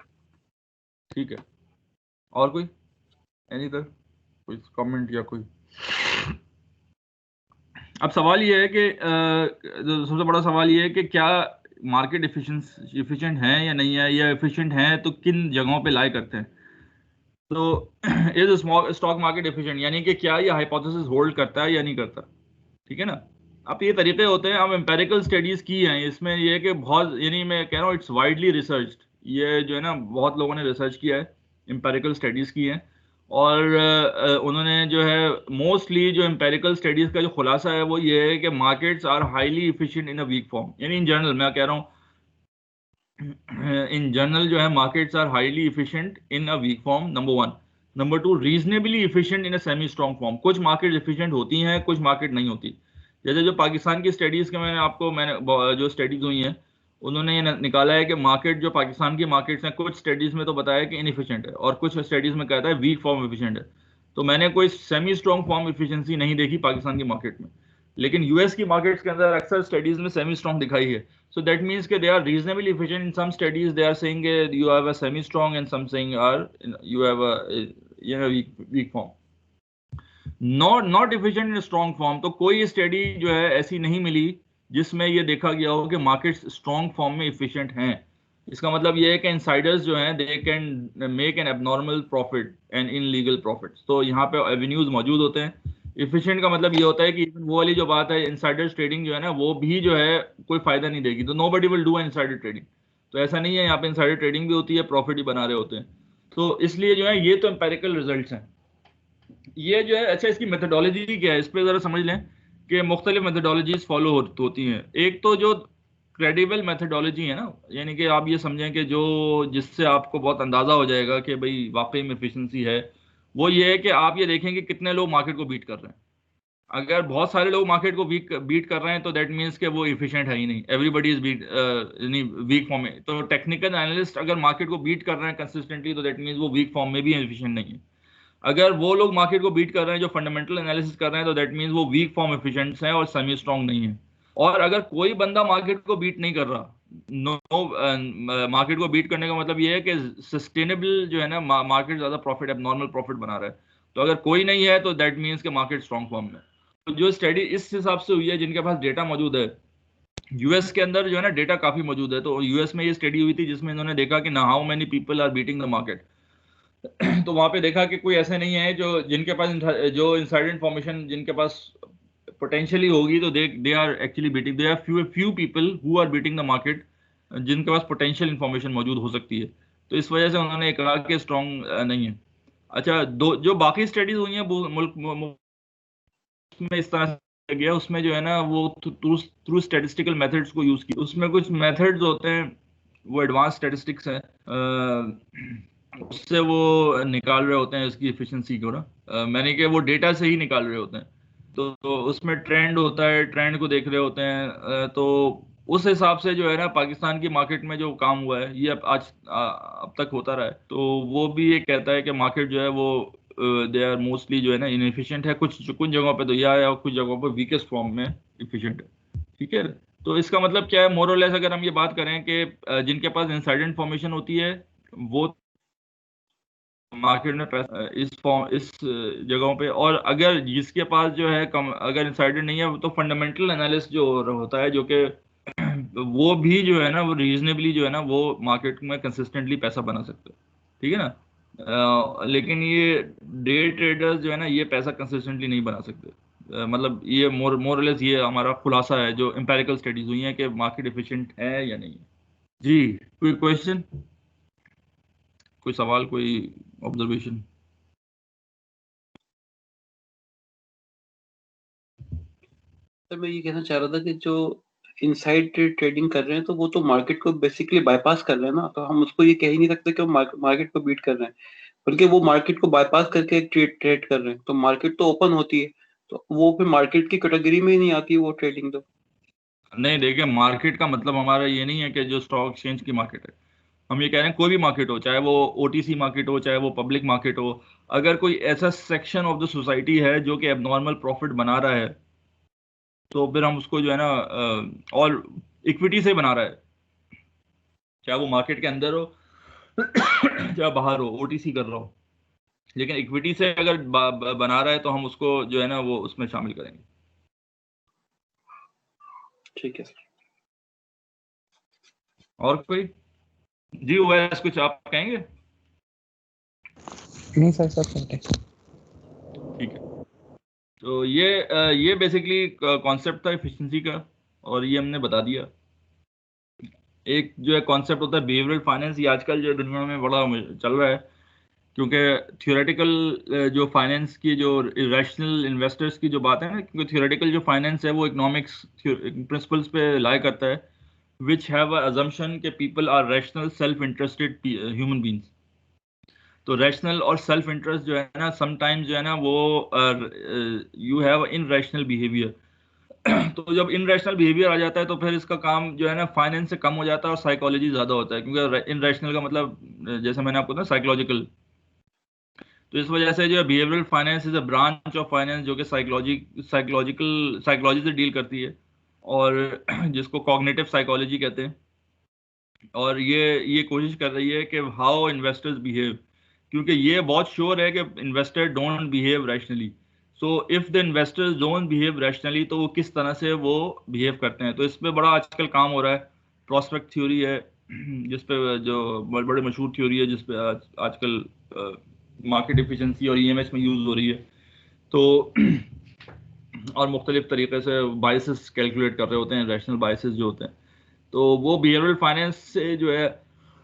ठीक है। और कोई कोई कमेंट या कोई? अब सवाल ये है कि सबसे बड़ा सवाल ये है कि क्या मार्केट एफिशिएंट है या नहीं है, या एफिशिएंट है तो किन जगहों पे लाई करते हैं। तो इज स्टॉक मार्केट एफिशिएंट, यानी कि क्या ये हाइपोथेसिस होल्ड करता है या नहीं करता। ठीक है ना? अब ये तरीके होते हैं, हम एम्पेरिकल स्टडीज की हैं, इसमें ये है कि बहुत, यानी मैं कह रहा हूँ इट्स वाइडली रिसर्च्ड, ये जो है ना बहुत लोगों ने रिसर्च किया है, एम्पेरिकल स्टडीज की हैं, और उन्होंने जो है मोस्टली जो एम्पेरिकल स्टडीज का जो खुलासा है वो ये है कि markets are highly efficient in a weak form, यानी इन जनरल मैं कह रहा हूँ इन जनरल जो है markets are highly efficient in a weak form, number one. Number two, reasonably efficient in a semi strong form, कुछ मार्केट इफिशिएंट होती हैं, कुछ मार्केट नहीं होती। जैसे जो पाकिस्तान की स्टडीज के मैंने जो स्टडीज हुई हैं उन्होंने ये निकाला है कि मार्केट, जो पाकिस्तान की मार्केट्स हैं, कुछ स्टडीज में तो बताया कि इनएफिशिएंट है और कुछ स्टडीज में कहता है वीक फॉर्म एफिशिएंट है। तो मैंने कोई सेमी स्ट्रॉन्ग फॉर्म एफिशिएंसी नहीं देखी पाकिस्तान की मार्केट में, लेकिन यूएस की मार्केट्स के अंदर अक्सर स्टडीज में सेमी स्ट्रॉन्ग दिखाई है। So that means that they are reasonably efficient. In some studies, they are saying you have a semi-strong, and some saying you have a weak form. Not efficient in a strong form. तो कोई study जो है ऐसी नहीं मिली जिसमें ये देखा गया हो कि मार्केट्स स्ट्रॉन्ग फॉर्म में इफिशिएंट हैं। इसका मतलब ये है कि इनसाइडर्स जो हैं they can make an abnormal profit and illegal profits, तो यहाँ पे एवेन्यूज मौजूद होते हैं। इफिशिएंट का मतलब ये होता है कि वो वाली जो बात है इनसाइडर्स ट्रेडिंग जो है ना वो भी जो है कोई फायदा नहीं देगी, तो nobody will do insider trading. तो ऐसा नहीं है, यहाँ पे इनसाइडर ट्रेडिंग भी होती है, प्रॉफिट भी बना रहे होते हैं। तो इसलिए जो है ये तो एम्पेरिकल रिजल्ट्स हैं। ये जो है, अच्छा इसकी मेथडोलॉजी क्या है, इस पर जरा समझ लें कि मुख्तलिफ मेथडोलॉजीज फॉलो होती हैं। एक तो जो क्रेडिबल मेथडोलॉजी है ना, यानी कि आप ये समझें कि जो जिससे आपको बहुत अंदाजा हो जाएगा कि भाई वाकई में एफिशिएंसी है, वो ये है कि आप ये देखें कि कितने लोग मार्केट को बीट कर रहे हैं। अगर बहुत सारे लोग मार्केट को बीट कर रहे हैं तो दैट मीन्स कि वो इफिशिएंट है ही नहीं, एवरीबडी इज बीट यानी वीक फॉर्म में। तो टेक्निकल एनालिस्ट अगर मार्केट को बीट कर रहे हैं कंसिस्टेंटली तो दैट मीन्स वो वीक फॉर्म में भी एफिशिएंट नहीं है। अगर वो लोग मार्केट को बीट कर रहे हैं जो फंडामेंटल एनालिसिस कर रहे हैं तो दैट मीन्स वो वीक फॉर्म एफिशिएंट्स हैं और सेमी स्ट्रॉन्ग नहीं है। और अगर कोई बंदा मार्केट को बीट नहीं कर रहा, मार्केट को बीट करने का मतलब ये है कि सस्टेनेबल जो है ना मार्केट ज्यादा प्रॉफिट, एबनॉर्मल प्रॉफिट बना रहा है, तो अगर कोई नहीं है तो दैट मीन्स के मार्केट स्ट्रॉन्ग फॉर्म में। तो जो स्टडी इस हिसाब से हुई है, जिनके पास डेटा मौजूद है, यूएस के अंदर जो है ना डेटा काफी मौजूद है, तो यूएस में ये स्टडी हुई थी जिसमें इन्होंने देखा कि ना how many people are beating the market. तो वहां पे देखा कि कोई ऐसे नहीं है जो जिनके पास जो इनसाइडर इन्फॉर्मेशन जिनके पास पोटेंशियली होगी, तो they are actually beating, they are few people who are beating the market जिनके पास पोटेंशियल इन्फॉर्मेशन मौजूद हो सकती है। तो इस वजह से उन्होंने कहा कि स्ट्रॉन्ग नहीं है। अच्छा, दो जो बाकी स्टडीज हुई हैं मुल्क में इस तरह से गया, उसमें जो है ना वो थ्रू स्टैटिस्टिकल मेथड्स को यूज किया। उसमें कुछ मेथड्स होते हैं वो एडवांस स्टैटिस्टिक्स है, उससे वो निकाल रहे होते हैं इसकी एफिशिएंसी को ना, मैंने कि वो डेटा से ही निकाल रहे होते हैं। तो उसमें ट्रेंड होता है, ट्रेंड को देख रहे होते हैं। तो उस हिसाब से जो है ना पाकिस्तान की मार्केट में जो काम हुआ है ये अब तक होता रहा है, तो वो भी ये कहता है कि मार्केट जो है वो दे आर मोस्टली जो है ना इनएफिशिएंट है, कुछ जगहों पे तो यह है और कुछ जगहों पे वीकेस्ट फॉर्म में एफिशिएंट है। ठीक है, तो इसका मतलब क्या है, मोर और लेस अगर हम ये बात करें कि जिनके पास इनसाइडर इन्फॉर्मेशन होती है वो मार्केट में इस जगहों पे, और अगर जिसके पास जो है कम, अगर इनसाइडर नहीं है तो फंडामेंटल एनालिस्ट जो होता है जो कि वो भी जो है ना वो रीजनेबली जो है ना वो मार्केट में कंसिस्टेंटली पैसा बना सकते हैं। ठीक है ना, लेकिन ये डे ट्रेडर्स जो है ना ये पैसा कंसिस्टेंटली नहीं बना सकते। मतलब ये मोरलेस ये हमारा खुलासा है जो एम्पेरिकल स्टडीज हुई हैं कि मार्केट एफिशिएंट है या नहीं है। जी, कोई क्वेश्चन, कोई सवाल, कोई ऑब्जर्वेशन? सर मैं ये कहना चाह रहा था कि जो इनसाइड ट्रेडिंग कर रहे हैं तो वो तो मार्केट को बेसिकली बाईपास कर रहे हैं ना, तो हम उसको ये कह ही नहीं सकते कि वो मार्केट को बीट कर रहे हैं, बल्कि वो मार्केट को बाईपास करके एक ट्रेड कर रहे हैं। तो मार्केट तो ओपन होती है, तो वो फिर मार्केट की कैटेगरी में ही नहीं आती वो ट्रेडिंग। तो नहीं, देखिए मार्केट का मतलब हमारा ये नहीं है कि जो स्टॉक एक्सचेंज की मार्केट है, हम ये कह रहे हैं कोई भी मार्केट हो, चाहे वो ओटीसी मार्केट हो, चाहे वो पब्लिक मार्केट हो, अगर कोई ऐसा सेक्शन ऑफ द सोसाइटी है जो कि एबनॉर्मल प्रॉफिट बना रहा है तो फिर हम उसको जो है ना और इक्विटी से बना रहा है, चाहे वो मार्केट के अंदर हो चाहे बाहर हो, ओटीसी कर रहा हो, लेकिन इक्विटी से अगर बना रहा है तो हम उसको जो है ना वो उसमें शामिल करेंगे। ठीक है सर। और कोई? जी ओवैस कुछ आप कहेंगे? नहीं सर, सब ठीक है। ठीक है, तो ये बेसिकली कॉन्सेप्ट था एफिशिएंसी का, और ये हमने बता दिया। एक जो है कॉन्सेप्ट होता है बिहेवियरल फाइनेंस, ये आजकल जो दुनिया में बड़ा चल रहा है, क्योंकि थियोरेटिकल जो फाइनेंस की जो रैशनल इन्वेस्टर्स की जो बात है ना, क्योंकि थियोरेटिकल जो फाइनेंस है वो इकोनॉमिक्स प्रिंसिपल्स पे लाई करता है, विच हैव अ अजम्पशन के people are rational self interested human beings. तो रैशनल और सेल्फ इंटरेस्ट जो है ना, समटाइम्स जो है ना वो you have irrational behaviour. तो जब इन रैशनल बिहेवियर आ जाता है तो फिर इसका काम जो है ना फाइनेंस से कम हो जाता है और साइकोलॉजी ज़्यादा होता है, क्योंकि इन रैशनल का मतलब जैसे मैंने आपको बताया साइकोलॉजिकल। तो इस वजह से जो behavioural finance is a branch of finance जो कि साइकोलॉजी से डील करती है, और जिसको कॉग्निटिव साइकोलॉजी कहते हैं। और ये कोशिश कर रही है कि हाउ इन्वेस्टर्स बिहेव, क्योंकि ये बहुत श्योर है कि investor don't behave rationally. So if the investors don't behave rationally तो वो किस तरह से वो बिहेव करते हैं, तो इस पे बड़ा आजकल काम हो रहा है। प्रॉस्पेक्ट थ्योरी है जिस पे जो बड़े मशहूर थ्योरी है, जिस पे आजकल मार्केट एफिशिएंसी और ईएमएच में यूज हो रही है। तो और मुख्तलिफ तरीके से बायसेस कैलकुलेट कर रहे होते हैं, रैशनल बायसेस जो होते हैं। तो वो बिहेवियरल फाइनेंस से जो है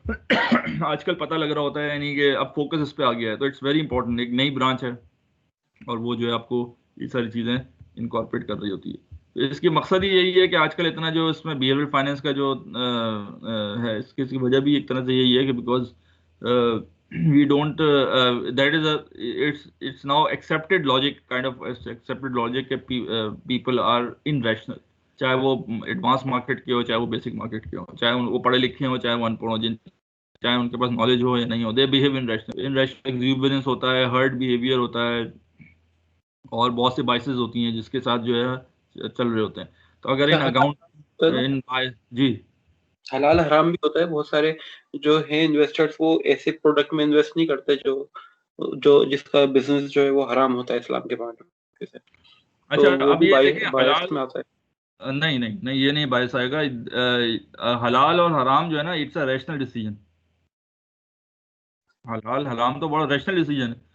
आजकल पता लग रहा होता है, यानी कि अब फोकस इस पे आ गया है। तो इट्स वेरी इंपॉर्टेंट, एक नई ब्रांच है, और वो जो है आपको ये सारी चीज़ें इनकॉर्पोरेट कर रही होती है। तो इसकी मकसद ही यही है कि आजकल इतना जो इसमें बिहेवियरल फाइनेंस का जो है, इसकी वजह भी एक तरह से यही है कि because we don't that is a it's now accepted logic, kind of accepted logic that people are irrational, चाहे वो एडवांस मार्केट के हो, चाहे वो बेसिक मार्केट के हो, चाहे वो पढ़े लिखे हो, चाहे वो अनपढ़ हो, चाहे उनके पास नॉलेज हो या नहीं हो, दे बिहेव इनरेशनल एग्जूबरेंस होता है, हर्ड बिहेवियर होता है, और बहुत से बाइसेस होती हैं जिसके साथ जो है चल रहे होते हैं। तो अगर इन अकाउंट इन जी हलाल हराम भी होता है। बहुत सारे जो है इन्वेस्टर्स वो ऐसे प्रोडक्ट में इन्वेस्ट नहीं करते जो जो जिसका बिजनेस जो है वो हराम होता है इस्लाम के पॉइंट से। अच्छा, तो वो अब भी ये देखिए बायस हलाल में आता है। नहीं नहीं नहीं, ये नहीं बायस आएगा। हलाल और हराम जो है ना, इट्स अ रैशनल डिसीजन। हलाल हराम तो बड़ा रैशनल डिसीजन है।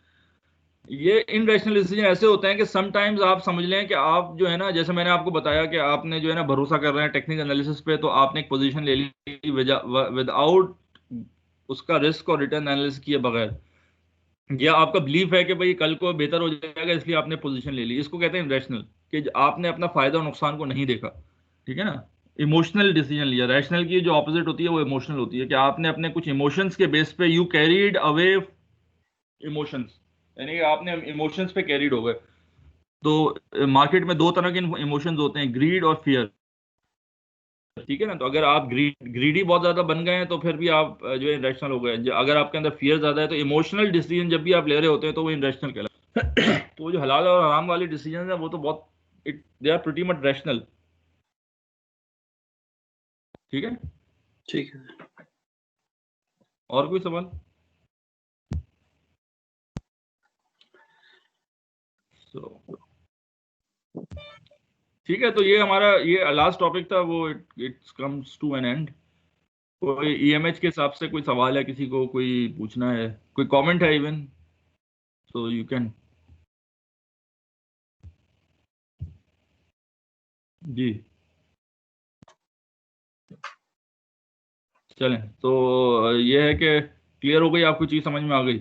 ये इनरेशनल डिसीजन ऐसे होते हैं कि समटाइम्स आप समझ लें कि आप जो है ना, जैसे मैंने आपको बताया कि आपने जो है ना भरोसा कर रहे हैं टेक्निकल एनालिसिस पे, तो आपने एक पोजीशन ले ली विदाउट उसका रिस्क और रिटर्न एनालिसिस किए बगैर, या आपका बिलीफ है कि भाई कल को बेहतर हो जाएगा इसलिए आपने पोजीशन ले ली, इसको कहते हैं इनरेशनल, कि आपने अपना फायदा और नुकसान को नहीं देखा। ठीक है ना। इमोशनल डिसीजन लिया। रैशनल की जो ऑपोजिट होती है वो इमोशनल होती है, कि आपने अपने कुछ इमोशंस के बेस पे यू कैरीड अवे इमोशंस, यानी कि आपने इमोशंस पे कैरीड हो गए। तो मार्केट में दो तरह के इमोशंस होते हैं, ग्रीड और फियर। ठीक है ना। तो अगर आप ग्रीडी बहुत ज्यादा बन गए हैं तो फिर भी आप जो है इनरेशनल हो गए। अगर आपके अंदर फियर ज्यादा है तो इमोशनल डिसीजन जब भी आप ले रहे होते हैं तो वो इनरेशनल कहलाता है। तो जो हलाल और हराम वाले डिसीजन है वो तो बहुत they are pretty much rational. ठीक है। ठीक है। और कोई सवाल? ठीक है, तो ये हमारा ये लास्ट टॉपिक था, वो it's comes to an end. कोई ईएमएच के हिसाब से कोई सवाल है किसी को, कोई पूछना है, कोई कमेंट है इवन, सो यू कैन। जी चलें, तो ये है कि क्लियर हो गई, आपको चीज़ समझ में आ गई।